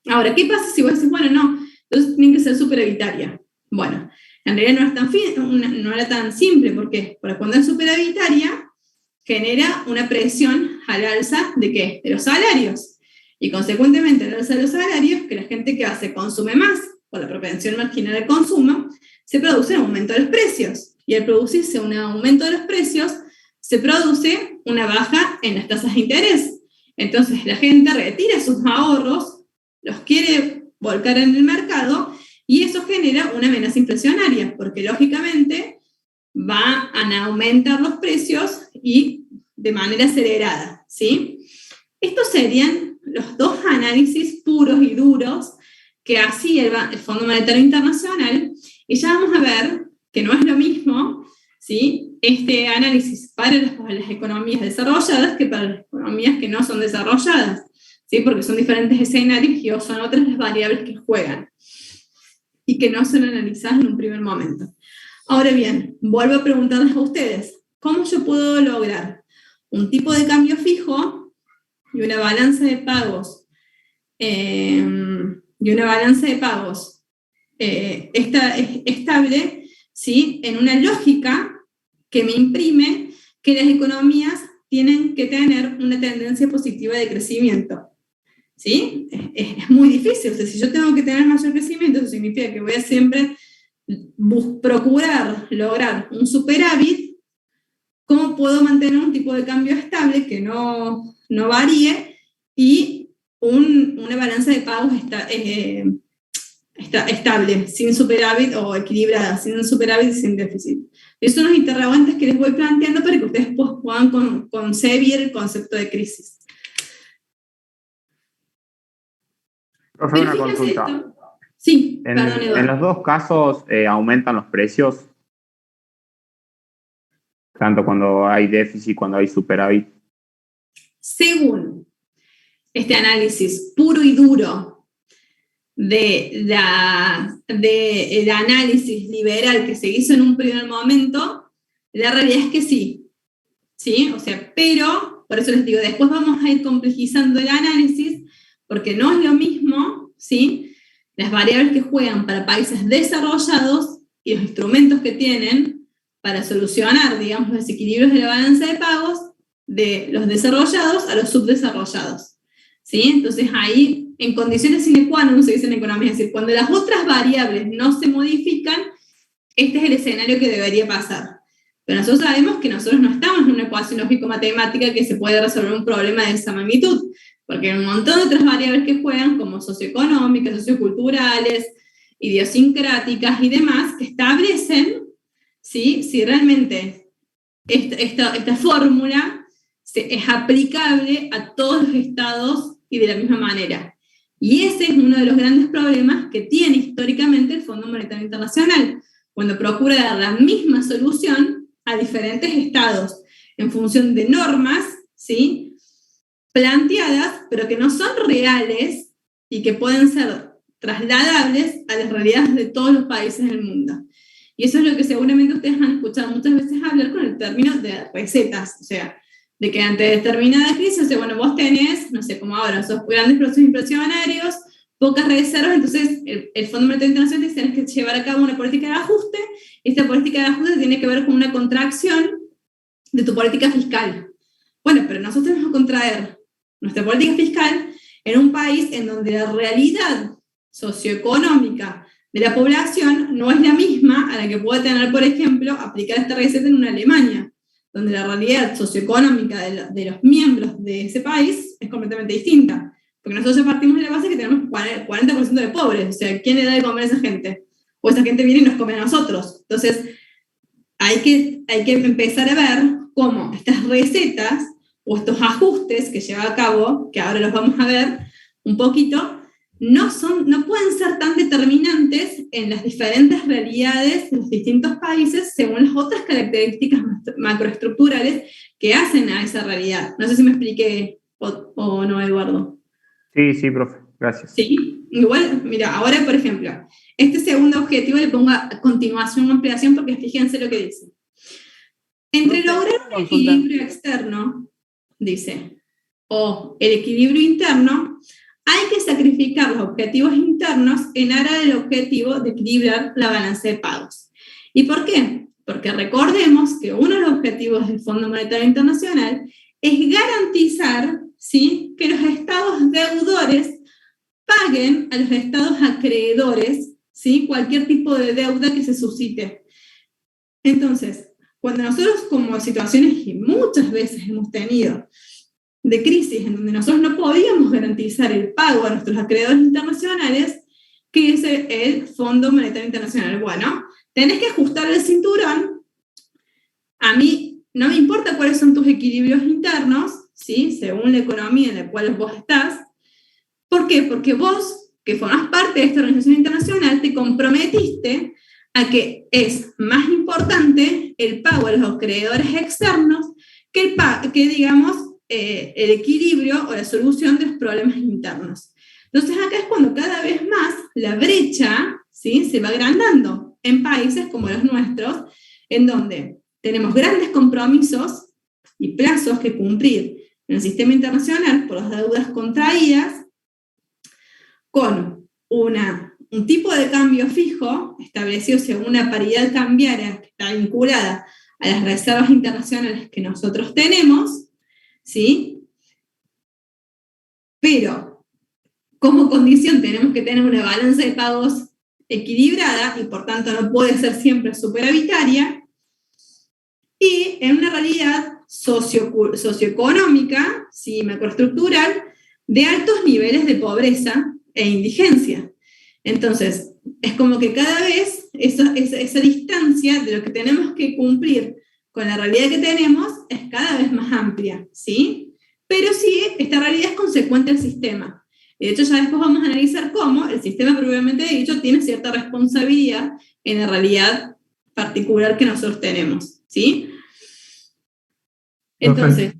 Ahora, ¿qué pasa si vos decís, bueno, no, entonces tiene que ser superavitaria? Bueno, en realidad no era tan simple, ¿por qué? Porque cuando es superavitaria, genera una presión al alza ¿de qué? De los salarios. Y consecuentemente al alza de los salarios, que la gente que hace consume más. por la propensión marginal al consumo, se produce un aumento de los precios. Y al producirse un aumento de los precios, se produce una baja en las tasas de interés. Entonces la gente retira sus ahorros, los quiere volcar en el mercado, y eso genera una amenaza inflacionaria, porque lógicamente van a aumentar los precios y de manera acelerada, ¿sí? Estos serían los dos análisis puros y duros que hacía el Fondo Monetario Internacional, y ya vamos a ver que no es lo mismo, ¿sí?, este análisis para las economías desarrolladas que para las economías que no son desarrolladas, ¿sí?, porque son diferentes escenarios y son otras las variables que juegan y que no son analizadas en un primer momento. Ahora bien, vuelvo a preguntarles a ustedes, ¿cómo yo puedo lograr un tipo de cambio fijo y una balanza de pagos estable, ¿sí?, en una lógica que me imprime que las economías tienen que tener una tendencia positiva de crecimiento? ¿Sí? Es muy difícil. O sea, si yo tengo que tener mayor crecimiento, eso significa que voy a siempre procurar lograr un superávit. ¿Cómo puedo mantener un tipo de cambio estable que no varíe y una balanza de pagos estable, sin superávit o equilibrada, sin superávit y sin déficit? Esos son los interrogantes que les voy planteando para que ustedes puedan concebir el concepto de crisis. Profe, una consulta. Esto. Sí, perdón, Eduardo. En los dos casos aumentan los precios, tanto cuando hay déficit, cuando hay superávit. Según este análisis puro y duro del análisis liberal que se hizo en un primer momento, la realidad es que sí. ¿Sí? O sea, pero, por eso les digo, después vamos a ir complejizando el análisis, porque no es lo mismo, ¿sí?, las variables que juegan para países desarrollados y los instrumentos que tienen para solucionar, digamos, los desequilibrios de la balanza de pagos de los desarrollados a los subdesarrollados, ¿sí? Entonces ahí, en condiciones sine qua non, se dice en economía, es decir, cuando las otras variables no se modifican, este es el escenario que debería pasar. Pero nosotros sabemos que nosotros no estamos en una ecuación lógico-matemática que se puede resolver un problema de esa magnitud, porque hay un montón de otras variables que juegan, como socioeconómicas, socioculturales, idiosincráticas y demás, que establecen, ¿sí?, si realmente esta fórmula es aplicable a todos los estados y de la misma manera. Y ese es uno de los grandes problemas que tiene históricamente el Fondo Monetario Internacional, cuando procura dar la misma solución a diferentes estados en función de normas, ¿sí?, planteadas, pero que no son reales y que pueden ser trasladables a las realidades de todos los países del mundo. Y eso es lo que seguramente ustedes han escuchado muchas veces hablar con el término de recetas, o sea, de que ante determinada crisis, o sea, bueno, vos tenés, no sé, como ahora, esos grandes procesos inflacionarios, pocas reservas, entonces el Fondo Monetario Internacional dice que tienes que llevar a cabo una política de ajuste, y esta política de ajuste tiene que ver con una contracción de tu política fiscal. Bueno, pero nosotros tenemos que contraer nuestra política fiscal en un país en donde la realidad socioeconómica de la población no es la misma a la que puede tener, por ejemplo, aplicar esta receta en una Alemania, donde la realidad socioeconómica de los miembros de ese país es completamente distinta. Porque nosotros ya partimos de la base que tenemos 40% de pobres, o sea, ¿quién le da de comer a esa gente? O esa gente viene y nos come a nosotros. Entonces, hay que empezar a ver cómo estas recetas o estos ajustes que lleva a cabo, que ahora los vamos a ver un poquito, no pueden ser tan determinantes en las diferentes realidades de los distintos países según las otras características macroestructurales que hacen a esa realidad. No sé si me expliqué o no, Eduardo. Sí, profe, gracias. Sí, igual, mira, ahora por ejemplo, este segundo objetivo le pongo a continuación o ampliación porque fíjense lo que dice. Entre lograr un equilibrio externo, dice, o el equilibrio interno, hay que sacrificar los objetivos internos en aras del objetivo de equilibrar la balanza de pagos. ¿Y por qué? Porque recordemos que uno de los objetivos del Fondo Monetario Internacional es garantizar, ¿sí?, que los estados deudores paguen a los estados acreedores ¿sí? Cualquier tipo de deuda que se suscite. Entonces, cuando nosotros, como situaciones que muchas veces hemos tenido de crisis en donde nosotros no podíamos garantizar el pago a nuestros acreedores internacionales, ¿qué es el Fondo Monetario Internacional? Bueno, tenés que ajustar el cinturón. A mí no me importa cuáles son tus equilibrios internos, ¿sí? Según la economía en la cual vos estás. ¿Por qué? Porque vos, que formás parte de esta organización internacional, te comprometiste a que es más importante el pago a los acreedores externos que el equilibrio o la solución de los problemas internos. Entonces acá es cuando cada vez más la brecha, ¿sí?, se va agrandando en países como los nuestros, en donde tenemos grandes compromisos y plazos que cumplir en el sistema internacional por las deudas contraídas, con un tipo de cambio fijo establecido según una paridad cambiaria que está vinculada a las reservas internacionales que nosotros tenemos, ¿sí? Pero como condición tenemos que tener una balanza de pagos equilibrada y por tanto no puede ser siempre superavitaria, y en una realidad socioeconómica, ¿sí?, macroestructural, de altos niveles de pobreza e indigencia. Entonces, es como que cada vez esa distancia de lo que tenemos que cumplir con la realidad que tenemos es cada vez más amplia, ¿sí? Pero sí, esta realidad es consecuente al sistema. De hecho, ya después vamos a analizar cómo el sistema propiamente dicho tiene cierta responsabilidad en la realidad particular que nosotros tenemos, ¿sí? Entonces,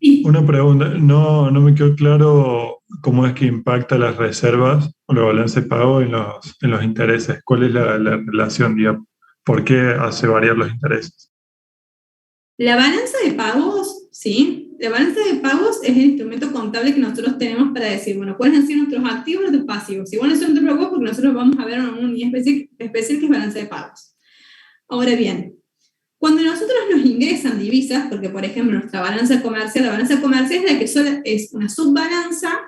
sí. Una pregunta, no me quedó claro cómo es que impacta las reservas o la balanza de pago en los intereses. ¿Cuál es la relación, digamos? ¿Por qué hace variar los intereses? La balanza de pagos, ¿sí? La balanza de pagos es el instrumento contable que nosotros tenemos para decir, bueno, cuáles han sido nuestros activos y nuestros pasivos. Y bueno, eso no te preocupes porque nosotros vamos a ver una unidad especial que es balanza de pagos. Ahora bien, cuando nosotros nos ingresan divisas, porque por ejemplo nuestra balanza comercial, la balanza comercial es la que solo es una subbalanza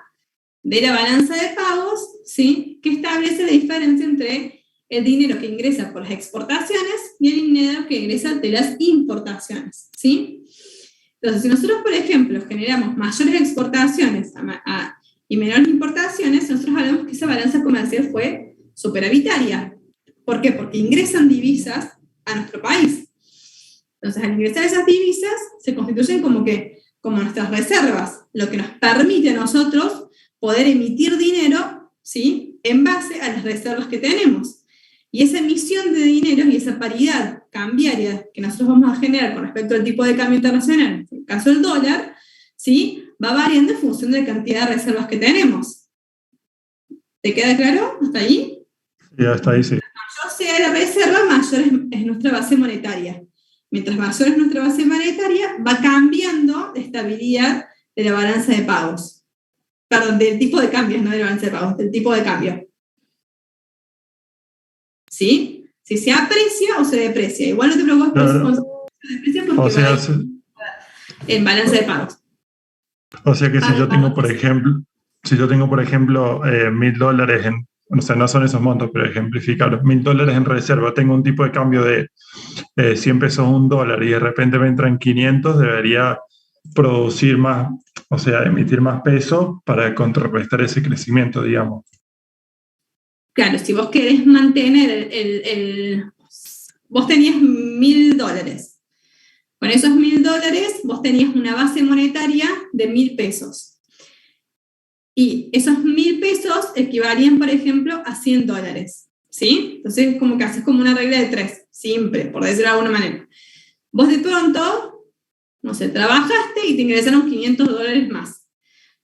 de la balanza de pagos, ¿sí?, que establece la diferencia entre el dinero que ingresa por las exportaciones y el dinero que ingresa de las importaciones, ¿sí? Entonces, si nosotros, por ejemplo, generamos mayores exportaciones y menores importaciones, nosotros hablamos que esa balanza comercial fue superavitaria. ¿Por qué? Porque ingresan divisas a nuestro país. Entonces, al ingresar esas divisas, se constituyen como nuestras reservas, lo que nos permite a nosotros poder emitir dinero, ¿sí?, en base a las reservas que tenemos. Y esa emisión de dinero y esa paridad cambiaria que nosotros vamos a generar con respecto al tipo de cambio internacional, en el caso del dólar, ¿sí?, va variando en función de la cantidad de reservas que tenemos. ¿Te queda claro hasta ahí? Ya está ahí, sí. Mayor sea la reserva, mayor es nuestra base monetaria. Mientras mayor es nuestra base monetaria, va cambiando la estabilidad de la balanza de pagos. Perdón, del tipo de cambios, no de la balanza de pagos, del tipo de cambio. ¿Sí? Si se aprecia o se deprecia. Igual no te preocupes por si se deprecia porque o sea, va en balanza de pagos. O sea que si yo tengo, por ejemplo, $1.000 en, o sea, no son esos montos, pero ejemplificar, $1.000 en reserva, tengo un tipo de cambio de 100 pesos a $1 y de repente me entran 500, debería producir más, o sea, emitir más peso para contrarrestar ese crecimiento, digamos. Claro, si vos querés mantener vos tenías $1.000. Con esos $1.000 vos tenías una base monetaria de 1.000 pesos. Y esos 1.000 pesos equivalían, por ejemplo, a $100. ¿Sí? Entonces es como que haces como una regla de 3, siempre, por decirlo de alguna manera. Vos de pronto, no sé, trabajaste y te ingresaron $500 más.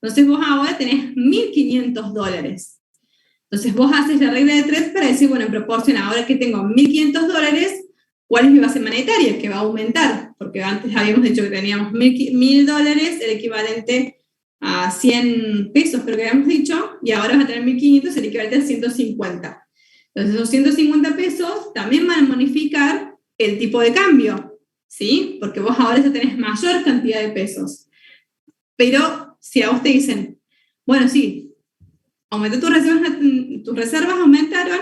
Entonces vos ahora tenés $1.500. Entonces vos haces la regla de 3 para decir, bueno, en proporción, ahora que tengo $1.500, ¿cuál es mi base monetaria? Que va a aumentar, porque antes habíamos dicho que teníamos $1.000, el equivalente a 100 pesos, creo que habíamos dicho, y ahora vas a tener 1.500, el equivalente a 150. Entonces esos 150 pesos también van a modificar el tipo de cambio, ¿sí? Porque vos ahora ya tenés mayor cantidad de pesos. Pero si a vos te dicen, bueno, sí, aumentó tus reservas aumentaron,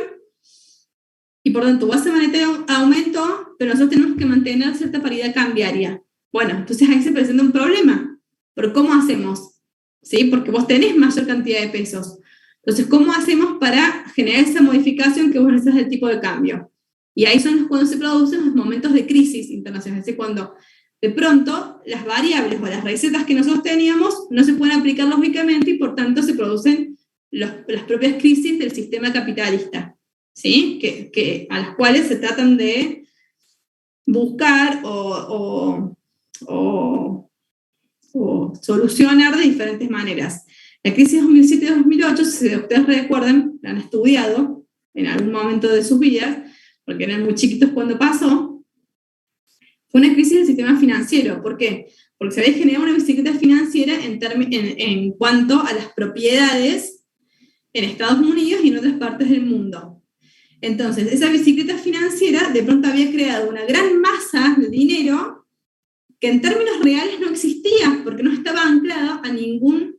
y por tanto, tu base monetaria aumentó, pero nosotros tenemos que mantener cierta paridad cambiaria. Bueno, entonces ahí se presenta un problema. ¿Pero cómo hacemos? ¿Sí? Porque vos tenés mayor cantidad de pesos. Entonces, ¿cómo hacemos para generar esa modificación que vos necesitas del tipo de cambio? Y ahí son cuando se producen los momentos de crisis internacional, es decir, cuando de pronto las variables o las recetas que nosotros teníamos no se pueden aplicar lógicamente y por tanto se producen las propias crisis del sistema capitalista, ¿sí? A las cuales se tratan de buscar o solucionar de diferentes maneras. La crisis 2007-2008, si ustedes recuerdan, la han estudiado en algún momento de sus vidas, porque eran muy chiquitos cuando pasó, fue una crisis del sistema financiero. ¿Por qué? Porque se había generado una bicicleta financiera en cuanto a las propiedades en Estados Unidos y en otras partes del mundo. Entonces, esa bicicleta financiera de pronto había creado una gran masa de dinero que en términos reales no existía, porque no estaba anclado a ninguna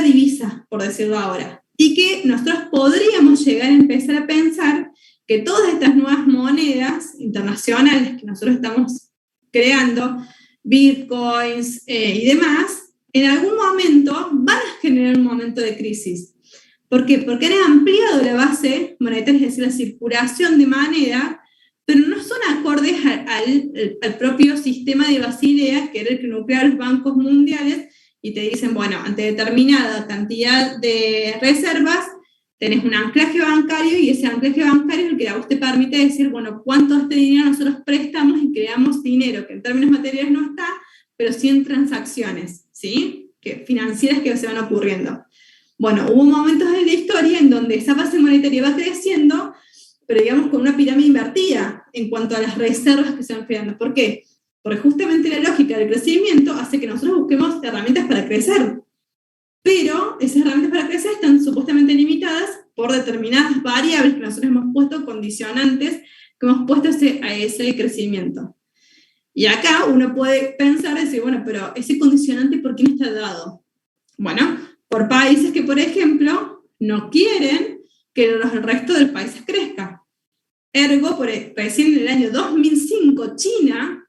divisa, por decirlo ahora. Y que nosotros podríamos llegar a empezar a pensar que todas estas nuevas monedas internacionales que nosotros estamos creando, bitcoins y demás, en algún momento van a generar un momento de crisis. ¿Por qué? Porque han ampliado la base monetaria, es decir, la circulación de moneda, pero no son acordes al propio sistema de Basilea, que era el que nuclea los bancos mundiales, y te dicen, bueno, ante determinada cantidad de reservas, tenés un anclaje bancario, y ese anclaje bancario es el que a vos te permite decir, bueno, cuánto de este dinero nosotros prestamos y creamos dinero, que en términos materiales no está, pero sí en transacciones, ¿sí? Financieras que se van ocurriendo. Bueno, hubo momentos en la historia en donde esa base monetaria va creciendo, pero digamos con una pirámide invertida en cuanto a las reservas que se van creando. ¿Por qué? Porque justamente la lógica del crecimiento hace que nosotros busquemos herramientas para crecer. Pero esas herramientas para crecer están supuestamente limitadas por determinadas variables que nosotros hemos puesto, condicionantes que hemos puesto a ese crecimiento. Y acá uno puede pensar y decir, bueno, pero ese condicionante, ¿por quién está dado? Bueno, por países que, por ejemplo, no quieren que el resto del país crezca. Ergo, recién en el año 2005, China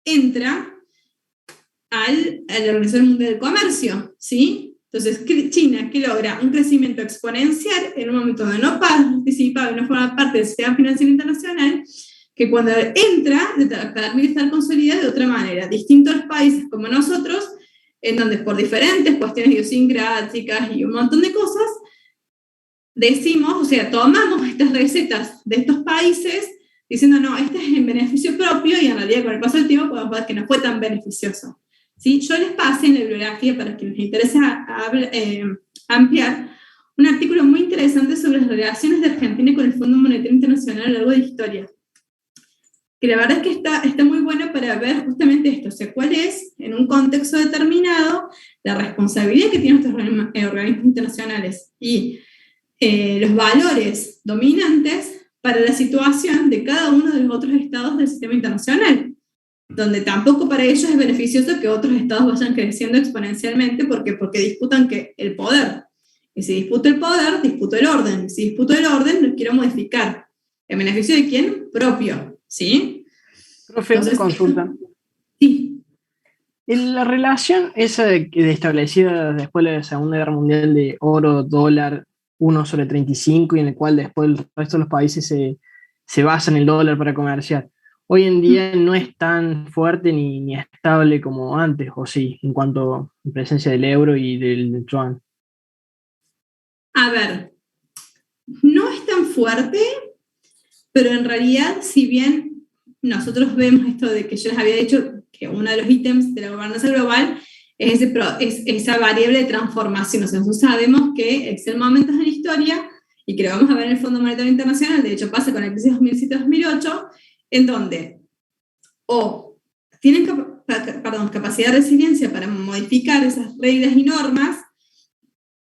entra a la Organización Mundial del Comercio, ¿sí? Entonces, China, que logra un crecimiento exponencial en un momento donde no participaba y no forma parte del sistema financiero internacional, que cuando entra, permite estar consolidada de otra manera, distinto a los países como nosotros, en donde por diferentes cuestiones idiosincráticas y un montón de cosas, decimos, o sea, tomamos estas recetas de estos países diciendo, no, este es en beneficio propio, y en realidad con el paso del tiempo podemos ver que no fue tan beneficioso. ¿Sí? Yo les pasé en la bibliografía, para quienes les interesa ampliar, un artículo muy interesante sobre las relaciones de Argentina con el Fondo Monetario Internacional a lo largo de la historia, que la verdad es que está muy bueno para ver justamente esto, o sea, cuál es, en un contexto determinado, la responsabilidad que tienen estos organismos internacionales y los valores dominantes para la situación de cada uno de los otros estados del sistema internacional, donde tampoco para ellos es beneficioso que otros estados vayan creciendo exponencialmente, porque disputan el poder. Y si disputo el poder, disputo el orden. Si disputo el orden, lo quiero modificar. ¿En beneficio de quién? Propio, ¿sí? Profe, entonces, consulta. Sí. En la relación esa de establecida después de la Segunda Guerra Mundial de oro, dólar, 1/35, y en el cual después el resto de los países se basan en el dólar para comerciar, hoy en día no es tan fuerte ni estable como antes, o sí, en cuanto a presencia del euro y del yuan. A ver, no es tan fuerte, pero en realidad, si bien nosotros vemos esto de que yo les había dicho que uno de los ítems de la gobernanza global es esa variable de transformación. O sea, nosotros sabemos que existen momentos en la historia, y que lo vamos a ver en el Fondo Monetario Internacional, de hecho pasa con la crisis 2007-2008, en donde o tienen capacidad de resiliencia para modificar esas reglas y normas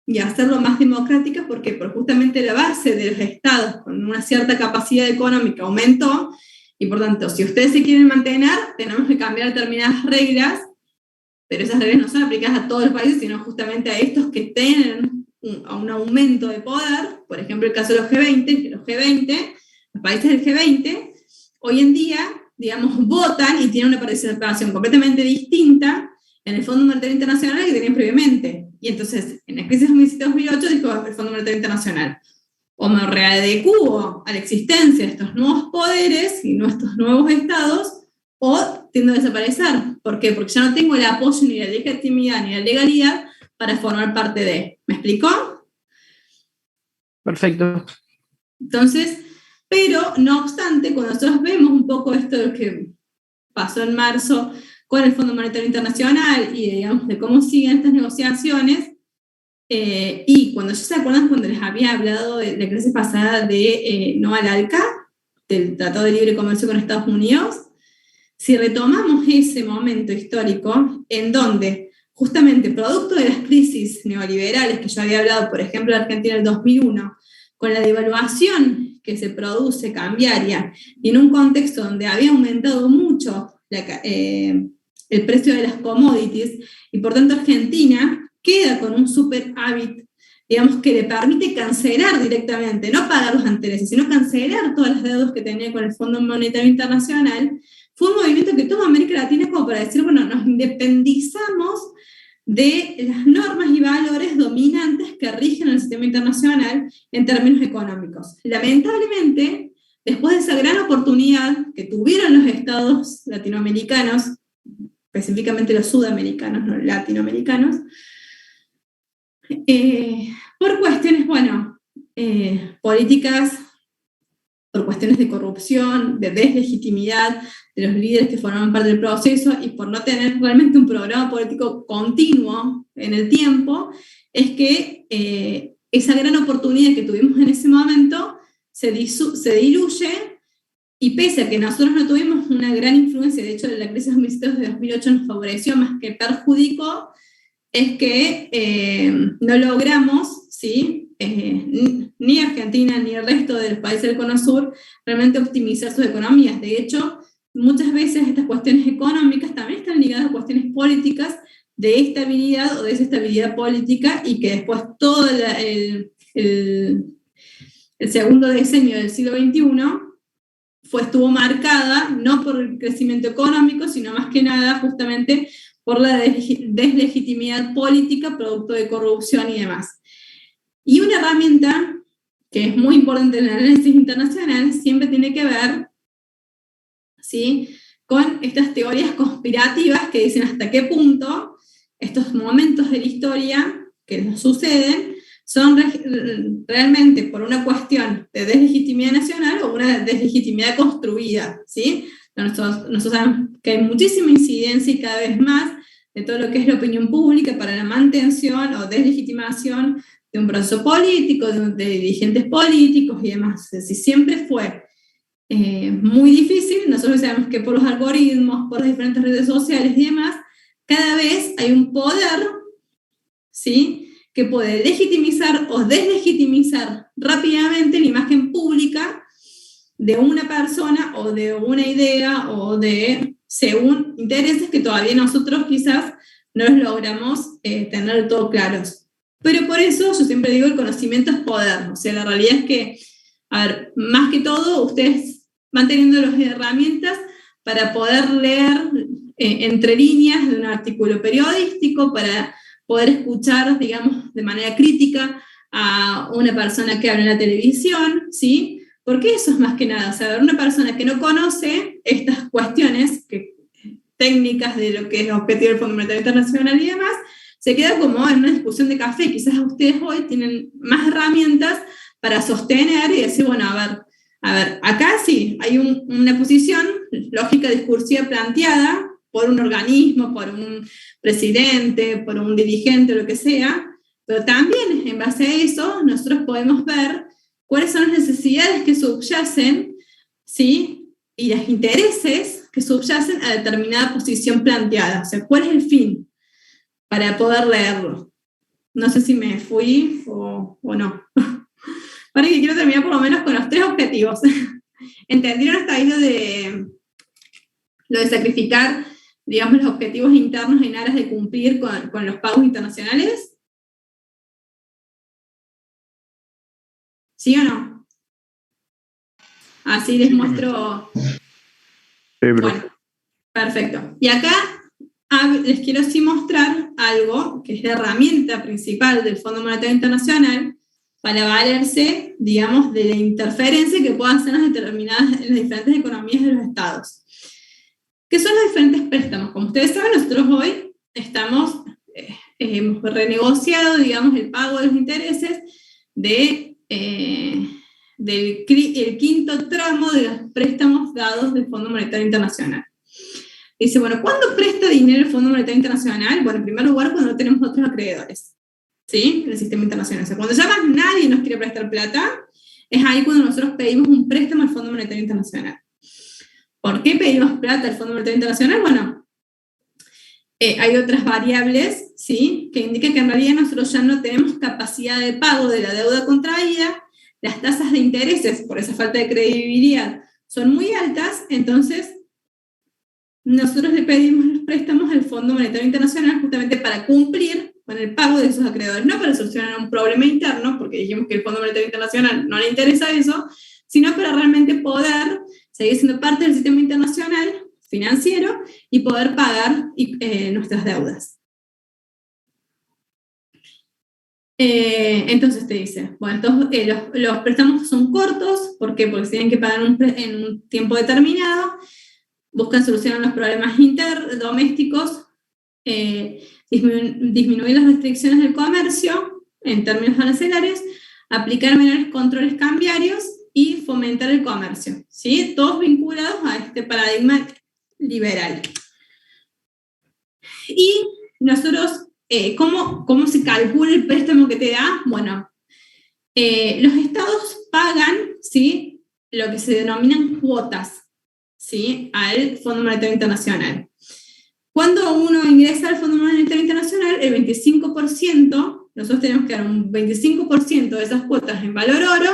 y hacerlo más democrática, porque justamente la base de los estados con una cierta capacidad económica aumentó, y por tanto, si ustedes se quieren mantener, tenemos que cambiar determinadas reglas, pero esas reglas no son aplicadas a todos los países, sino justamente a estos que tienen un aumento de poder, por ejemplo, el caso de los G20, los países del G20, hoy en día, digamos, votan y tienen una participación completamente distinta en el Fondo Monetario Internacional que tenían previamente. Y entonces, en la crisis 2007-2008 dijo el Fondo Monetario Internacional, o me readecuo a la existencia de estos nuevos poderes y nuestros nuevos estados, o tiendo a desaparecer. ¿Por qué? Porque ya no tengo el apoyo, ni la legitimidad, ni la legalidad para formar parte de. ¿Me explicó? Perfecto. Entonces, pero no obstante, cuando nosotros vemos un poco esto de lo que pasó en marzo con el Fondo Monetario Internacional y digamos de cómo siguen estas negociaciones, y cuando ellos se acuerdan cuando les había hablado de la clase pasada de no al ALCA, del Tratado de Libre Comercio con Estados Unidos, si retomamos ese momento histórico en donde justamente producto de las crisis neoliberales que yo había hablado, por ejemplo, en Argentina en el 2001, con la devaluación que se produce cambiaria y en un contexto donde había aumentado mucho el precio de las commodities y por tanto Argentina queda con un superávit, digamos, que le permite cancelar directamente, no pagar los intereses, sino cancelar todas las deudas que tenía con el Fondo Monetario Internacional. Fue un movimiento que tuvo América Latina como para decir, bueno, nos independizamos de las normas y valores dominantes que rigen el sistema internacional en términos económicos. Lamentablemente, después de esa gran oportunidad que tuvieron los estados latinoamericanos, específicamente los sudamericanos, no latinoamericanos, por cuestiones, bueno, políticas, por cuestiones de corrupción, de deslegitimidad de los líderes que formaban parte del proceso y por no tener realmente un programa político continuo en el tiempo, es que esa gran oportunidad que tuvimos en ese momento se diluye y pese a que nosotros no tuvimos una gran influencia, de hecho la crisis de 2008 nos favoreció más que perjudicó, es que no logramos, ¿sí? Ni Argentina ni el resto de los países del Cono Sur realmente optimizar sus economías. De hecho, muchas veces estas cuestiones económicas también están ligadas a cuestiones políticas de estabilidad o desestabilidad política y que después todo el segundo decenio del siglo XXI estuvo marcada no por el crecimiento económico, sino más que nada justamente por la deslegitimidad política, producto de corrupción y demás. Y una herramienta que es muy importante en el análisis internacional siempre tiene que ver, ¿sí?, con estas teorías conspirativas que dicen hasta qué punto estos momentos de la historia que nos suceden son realmente por una cuestión de deslegitimidad nacional o una deslegitimidad construida, ¿sí? Nosotros sabemos que hay muchísima incidencia y cada vez más de todo lo que es la opinión pública para la mantención o deslegitimación de un proceso político, de dirigentes políticos y demás. Es decir, siempre fue muy difícil. Nosotros sabemos que por los algoritmos, por las diferentes redes sociales y demás, cada vez hay un poder, ¿sí?, que puede legitimizar o deslegitimizar rápidamente la imagen pública de una persona o de una idea o de, según intereses que todavía nosotros quizás no los logramos tener todo claros. Pero por eso yo siempre digo el conocimiento es poder. O sea, la realidad es que, a ver, más que todo, ustedes van teniendo las herramientas para poder leer entre líneas de un artículo periodístico, para poder escuchar, digamos, de manera crítica a una persona que habla en la televisión, ¿sí? Porque eso es más que nada, o sea, una persona que no conoce estas cuestiones técnicas de lo que es el objetivo del Fondo Monetario Internacional y demás, se queda como en una discusión de café. Quizás ustedes hoy tienen más herramientas para sostener y decir, bueno, a ver, acá sí, hay una posición lógica discursiva planteada por un organismo, por un presidente, por un dirigente, lo que sea, pero también en base a eso nosotros podemos ver cuáles son las necesidades que subyacen, ¿sí?, y los intereses que subyacen a determinada posición planteada, o sea, cuál es el fin para poder leerlo. No sé si me fui o no. Para que quiero terminar por lo menos con los 3 objetivos. ¿Entendieron hasta ahí lo de sacrificar, digamos, los objetivos internos en aras de cumplir con los pagos internacionales? ¿Sí o no? Así les muestro. Bueno, perfecto. Y acá les quiero sí mostrar algo que es la herramienta principal del Fondo Monetario Internacional para valerse, digamos, de la interferencia que puedan hacer en las diferentes economías de los estados. ¿Qué son los diferentes préstamos? Como ustedes saben, nosotros hoy hemos renegociado, digamos, el pago de los intereses del quinto tramo de los préstamos dados del Fondo Monetario Internacional. Dice, bueno, ¿cuándo presta dinero el Fondo Monetario Internacional? Bueno, en primer lugar, cuando no tenemos otros acreedores, ¿sí? En el sistema internacional. O sea, cuando ya más nadie nos quiere prestar plata, es ahí cuando nosotros pedimos un préstamo al Fondo Monetario Internacional. ¿Por qué pedimos plata al Fondo Monetario Internacional? Bueno, hay otras variables, ¿sí? Que indican que en realidad nosotros ya no tenemos capacidad de pago de la deuda contraída, las tasas de intereses, por esa falta de credibilidad, son muy altas, entonces nosotros le pedimos los préstamos al Fondo Monetario Internacional justamente para cumplir con el pago de esos acreedores, no para solucionar un problema interno, porque dijimos que el Fondo Monetario Internacional no le interesa eso, sino para realmente poder seguir siendo parte del sistema internacional financiero y poder pagar nuestras deudas. Entonces te dice, bueno, los préstamos son cortos, ¿por qué? Porque se tienen que pagar en un tiempo determinado, buscan solucionar los problemas domésticos, disminuir las restricciones del comercio en términos arancelarios, aplicar menores controles cambiarios y fomentar el comercio, ¿sí? Todos vinculados a este paradigma liberal. Y nosotros, ¿cómo se calcula el préstamo que te da? Bueno, los estados pagan, ¿sí?, lo que se denominan cuotas, ¿sí?, al Fondo Monetario Internacional. Cuando uno ingresa al Fondo Monetario Internacional, el 25%, nosotros tenemos que dar un 25% de esas cuotas en valor oro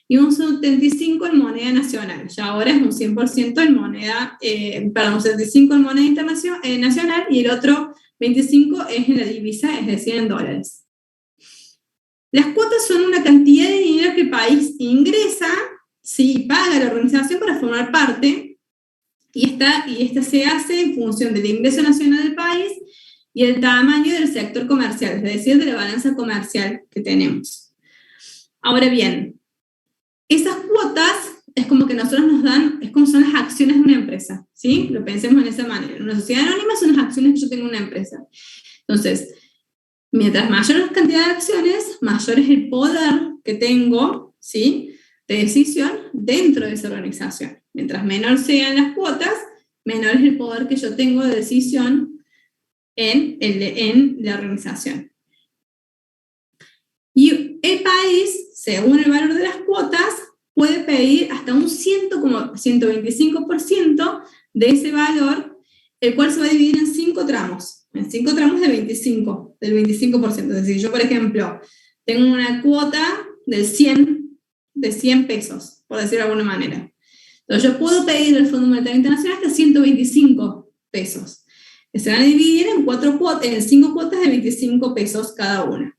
y un 75% en moneda nacional. Ya ahora es un 100% en moneda, un 75% en moneda nacional y el otro 25% es en la divisa, es decir, en dólares. Las cuotas son una cantidad de dinero que el país ingresa, sí, paga a la organización para formar parte, y esta se hace en función del ingreso nacional del país y el tamaño del sector comercial, es decir, de la balanza comercial que tenemos. Ahora bien, esas cuotas es como que nosotros nos dan, es como son las acciones de una empresa, ¿sí? Lo pensemos en esa manera. Una sociedad anónima son las acciones que yo tengo en una empresa. Entonces, mientras mayor la cantidad de acciones, mayor es el poder que tengo, ¿sí?, de decisión dentro de esa organización. Mientras menor sean las cuotas, menor es el poder que yo tengo de decisión en la organización. Y el país, según el valor de las cuotas, puede pedir hasta un 125% de ese valor, el cual se va a dividir en 5 tramos. En 5 tramos del 25%. Es decir, yo, por ejemplo, tengo una cuota de 100 pesos, por decirlo de alguna manera. Entonces, yo puedo pedir al Fondo Monetario Internacional hasta 125 pesos, que se van a dividir en 5 cuotas de 25 pesos cada una.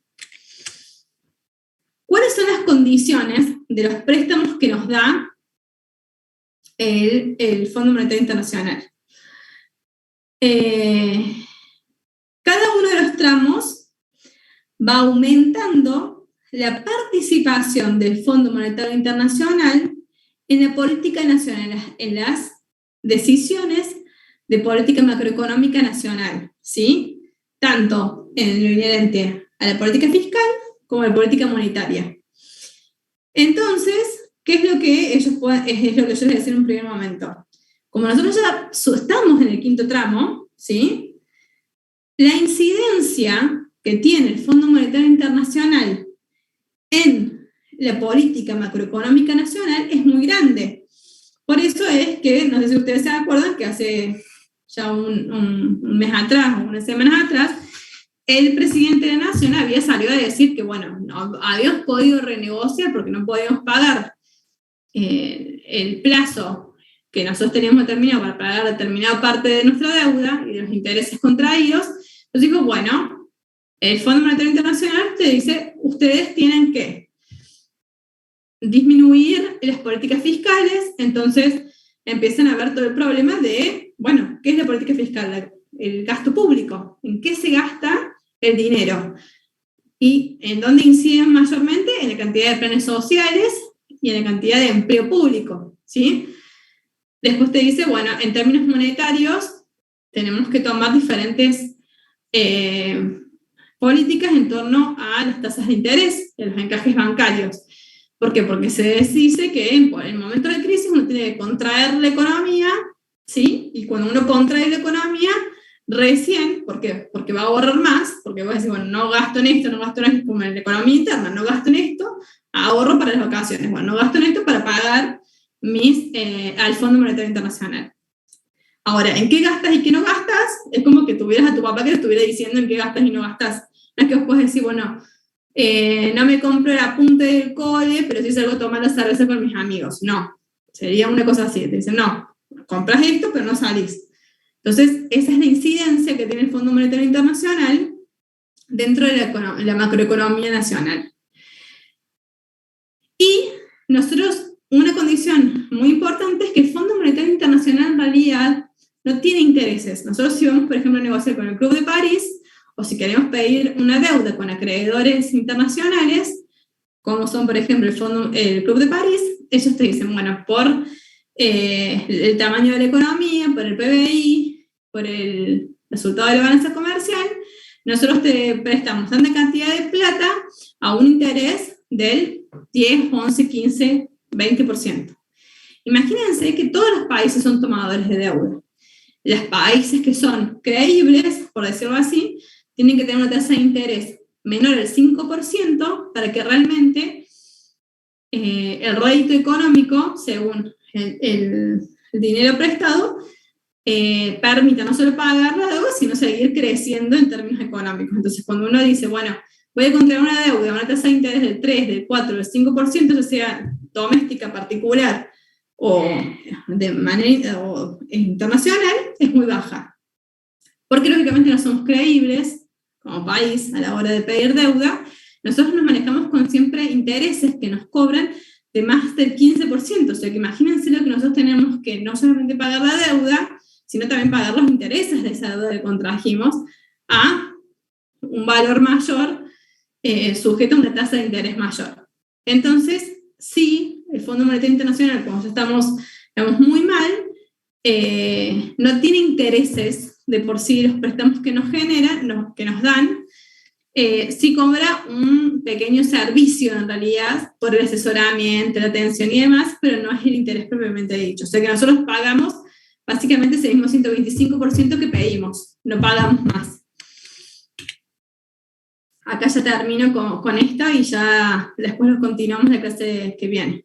¿Cuáles son las condiciones de los préstamos que nos da el Fondo Monetario Internacional? Cada uno de los tramos va aumentando la participación del Fondo Monetario Internacional en la política nacional, en las decisiones de política macroeconómica nacional, ¿sí? Tanto en lo inherente a la política fiscal como a la política monetaria. Entonces, ¿qué es lo que es lo que yo les decía en un primer momento? Como nosotros ya estamos en el quinto tramo, ¿sí?, la incidencia que tiene el Fondo Monetario Internacional en la política macroeconómica nacional es muy grande. Por eso es que, no sé si ustedes se acuerdan, que hace ya un mes atrás, o unas semanas atrás, el presidente de la Nación había salido a decir que, bueno, no habíamos podido renegociar porque no podíamos pagar el plazo que nosotros teníamos determinado para pagar determinada parte de nuestra deuda y de los intereses contraídos. Entonces digo, bueno, el Fondo Monetario Internacional te dice, ustedes tienen que disminuir las políticas fiscales, entonces empiezan a ver todo el problema de, bueno, ¿qué es la política fiscal? El gasto público, ¿en qué se gasta el dinero? ¿Y en dónde inciden mayormente? En la cantidad de planes sociales y en la cantidad de empleo público, ¿sí? Después te dice, bueno, en términos monetarios tenemos que tomar diferentes políticas en torno a las tasas de interés, de los encajes bancarios. ¿Por qué? Porque se dice que en el momento de crisis uno tiene que contraer la economía, ¿sí? Y cuando uno contrae la economía, recién, ¿por qué? Porque va a ahorrar más, porque va a decir, bueno, no gasto en esto, como en la economía interna, no gasto en esto, ahorro para las vacaciones, bueno, no gasto en esto para pagar al Fondo Monetario Internacional. Ahora, ¿en qué gastas y qué no gastas? Es como que tuvieras a tu papá que te estuviera diciendo en qué gastas y no gastas. No es que vos puedes decir, bueno, no me compro el apunte del cole, pero sí salgo a tomar la cerveza con mis amigos. No, sería una cosa así. Te dicen, no, compras esto, pero no salís. Entonces, esa es la incidencia que tiene el Fondo Monetario Internacional dentro de la macroeconomía nacional. Y nosotros, una condición muy importante es que el Fondo Monetario Internacional en realidad no tiene intereses. Nosotros si vamos, por ejemplo, a negociar con el Club de París, o si queremos pedir una deuda con acreedores internacionales, como son, por ejemplo, el Club de París, ellos te dicen, bueno, por el tamaño de la economía, por el PBI, por el resultado de la balanza comercial, nosotros te prestamos tanta cantidad de plata a un interés del 10, 11, 15, 20%. Imagínense que todos los países son tomadores de deuda. Los países que son creíbles, por decirlo así, tienen que tener una tasa de interés menor al 5% para que realmente el rédito económico, según el dinero prestado, permita no solo pagar la deuda, sino seguir creciendo en términos económicos. Entonces, cuando uno dice, bueno, voy a contraer una deuda, una tasa de interés del 3, del 4, del 5%, ya sea doméstica, particular o de manera internacional, es muy baja. Porque lógicamente no somos creíbles como país a la hora de pedir deuda. Nosotros nos manejamos con siempre intereses que nos cobran de más del 15%. O sea que imagínense lo que nosotros tenemos que no solamente pagar la deuda, sino también pagar los intereses de esa deuda que contrajimos a un valor mayor, sujeto a una tasa de interés mayor. Entonces, sí, el Fondo Monetario Internacional, como ya estamos muy mal, no tiene intereses de por sí los préstamos que nos generan, que nos dan, sí cobra un pequeño servicio en realidad por el asesoramiento, la atención y demás, pero no es el interés propiamente dicho. O sea que nosotros pagamos básicamente ese mismo 125% que pedimos, no pagamos más. Acá ya termino con esto y ya después lo continuamos la clase que viene.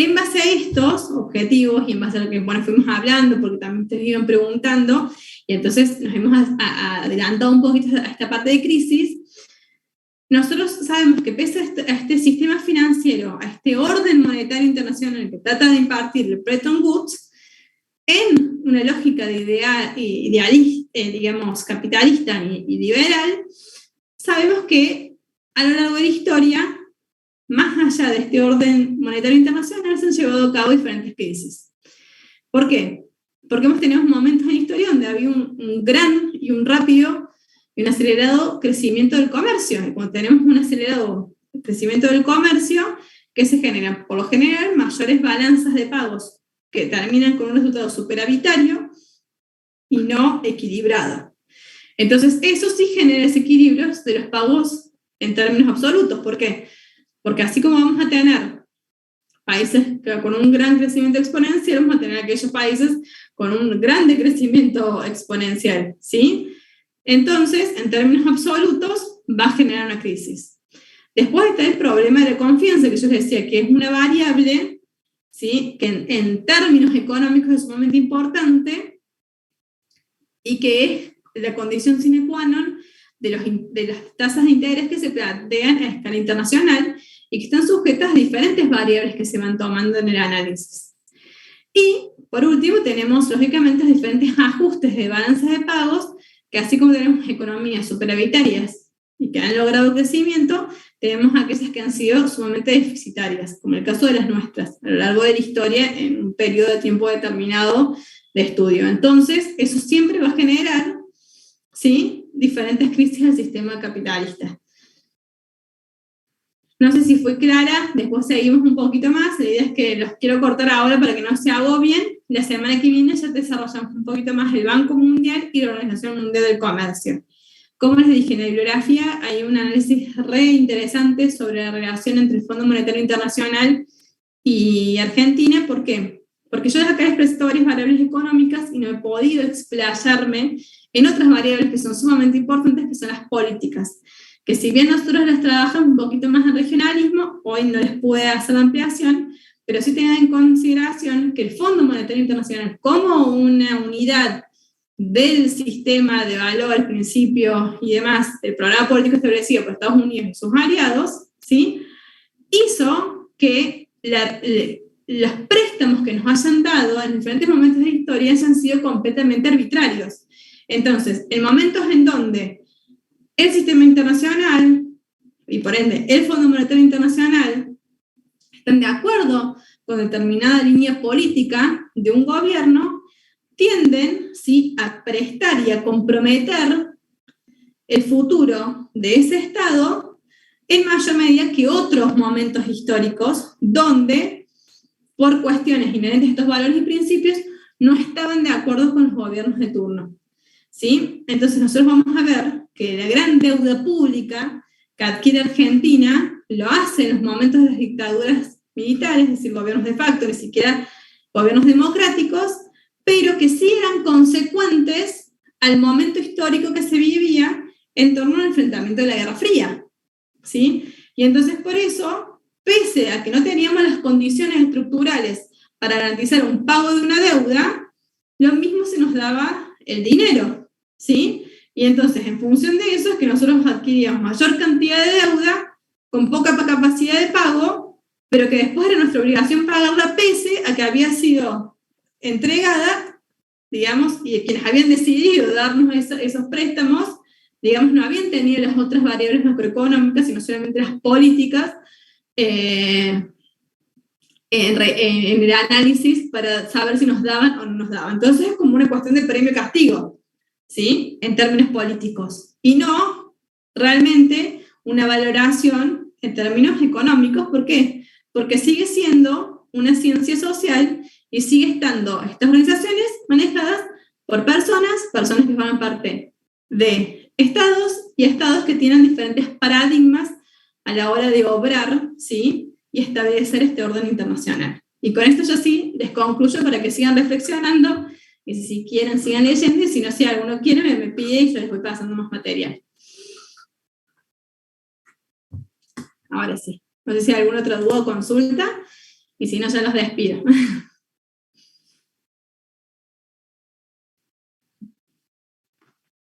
En base a estos objetivos y en base a lo que fuimos hablando, porque también ustedes iban preguntando, y entonces nos hemos adelantado un poquito a esta parte de crisis, nosotros sabemos que pese a este sistema financiero, a este orden monetario internacional que trata de impartir el Bretton Woods, en una lógica de digamos, capitalista y liberal, sabemos que a lo largo de la historia, más allá de este orden monetario internacional, se han llevado a cabo diferentes crisis. ¿Por qué? Porque hemos tenido momentos en la historia donde había un gran y un rápido y un acelerado crecimiento del comercio. Y cuando tenemos un acelerado crecimiento del comercio, ¿qué se generan? Por lo general, mayores balanzas de pagos que terminan con un resultado superavitario y no equilibrado. Entonces, eso sí genera desequilibrios de los pagos en términos absolutos. ¿Por qué? Porque así como vamos a tener países con un gran crecimiento exponencial, vamos a tener aquellos países con un gran decrecimiento exponencial, ¿sí? Entonces, en términos absolutos, va a generar una crisis. Después está el problema de la confianza, que yo les decía, que es una variable, ¿sí? Que en términos económicos es sumamente importante y que es la condición sine qua non de las tasas de interés que se plantean a escala internacional y que están sujetas a diferentes variables que se van tomando en el análisis. Y, por último, tenemos, lógicamente, diferentes ajustes de balanzas de pagos, que así como tenemos economías superavitarias y que han logrado crecimiento, tenemos aquellas que han sido sumamente deficitarias, como el caso de las nuestras, a lo largo de la historia, en un periodo de tiempo determinado de estudio. Entonces, eso siempre va a generar, ¿sí?, diferentes crisis del sistema capitalista. No sé si fue clara, después seguimos un poquito más, la idea es que los quiero cortar ahora para que no se agobien. La semana que viene ya desarrollamos un poquito más el Banco Mundial y la Organización Mundial del Comercio. Como les dije, en la bibliografía hay un análisis re interesante sobre la relación entre el Fondo Monetario Internacional y Argentina. ¿Por qué? Porque yo acá les presento varias variables económicas y no he podido explayarme en otras variables que son sumamente importantes, que son las políticas, que si bien nosotros las trabajamos un poquito más en regionalismo, hoy no les pude hacer la ampliación, pero sí tengan en consideración que el Fondo Monetario Internacional, como una unidad del sistema de valores, principios y demás, del programa político establecido por Estados Unidos y sus aliados, ¿sí?, hizo que los préstamos que nos hayan dado en diferentes momentos de la historia hayan sido completamente arbitrarios. Entonces, en momentos en donde el sistema internacional, y por ende el Fondo Monetario Internacional, están de acuerdo con determinada línea política de un gobierno, tienden, ¿sí?, a prestar y a comprometer el futuro de ese Estado en mayor medida que otros momentos históricos donde, por cuestiones inherentes a estos valores y principios, no estaban de acuerdo con los gobiernos de turno, ¿sí? Entonces nosotros vamos a ver que la gran deuda pública que adquiere Argentina lo hace en los momentos de las dictaduras militares, es decir, gobiernos de facto, ni siquiera gobiernos democráticos, pero que sí eran consecuentes al momento histórico que se vivía en torno al enfrentamiento de la Guerra Fría, ¿sí? Y entonces por eso, pese a que no teníamos las condiciones estructurales para garantizar un pago de una deuda, lo mismo se nos daba el dinero, ¿sí? Y entonces, en función de eso, es que nosotros adquiríamos mayor cantidad de deuda, con poca capacidad de pago, pero que después era nuestra obligación pagarla pese a que había sido entregada, digamos, y quienes habían decidido darnos esos préstamos, digamos, no habían tenido las otras variables macroeconómicas, sino solamente las políticas en el análisis para saber si nos daban o no nos daban. Entonces es como una cuestión de premio-castigo, ¿sí?, en términos políticos, y no realmente una valoración en términos económicos. ¿Por qué? Porque sigue siendo una ciencia social y sigue estando estas organizaciones manejadas por personas que forman parte de estados y estados que tienen diferentes paradigmas a la hora de obrar, ¿sí?, y establecer este orden internacional. Y con esto yo sí les concluyo para que sigan reflexionando, y si quieren sigan leyendo, y si no, si alguno quiere me pide y yo les voy pasando más material. Ahora sí. No sé si hay alguna otra duda o consulta, y si no, ya los despido.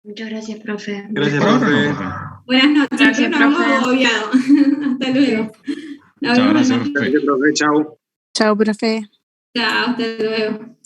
Muchas gracias, profe. Gracias, profe. Buenas noches. Gracias, No nos profe. hemos agobiado. Hasta luego. Nos Chao, vemos. gracias, profe. Gracias, profe. Chao. Chao, profe. Chao, hasta luego.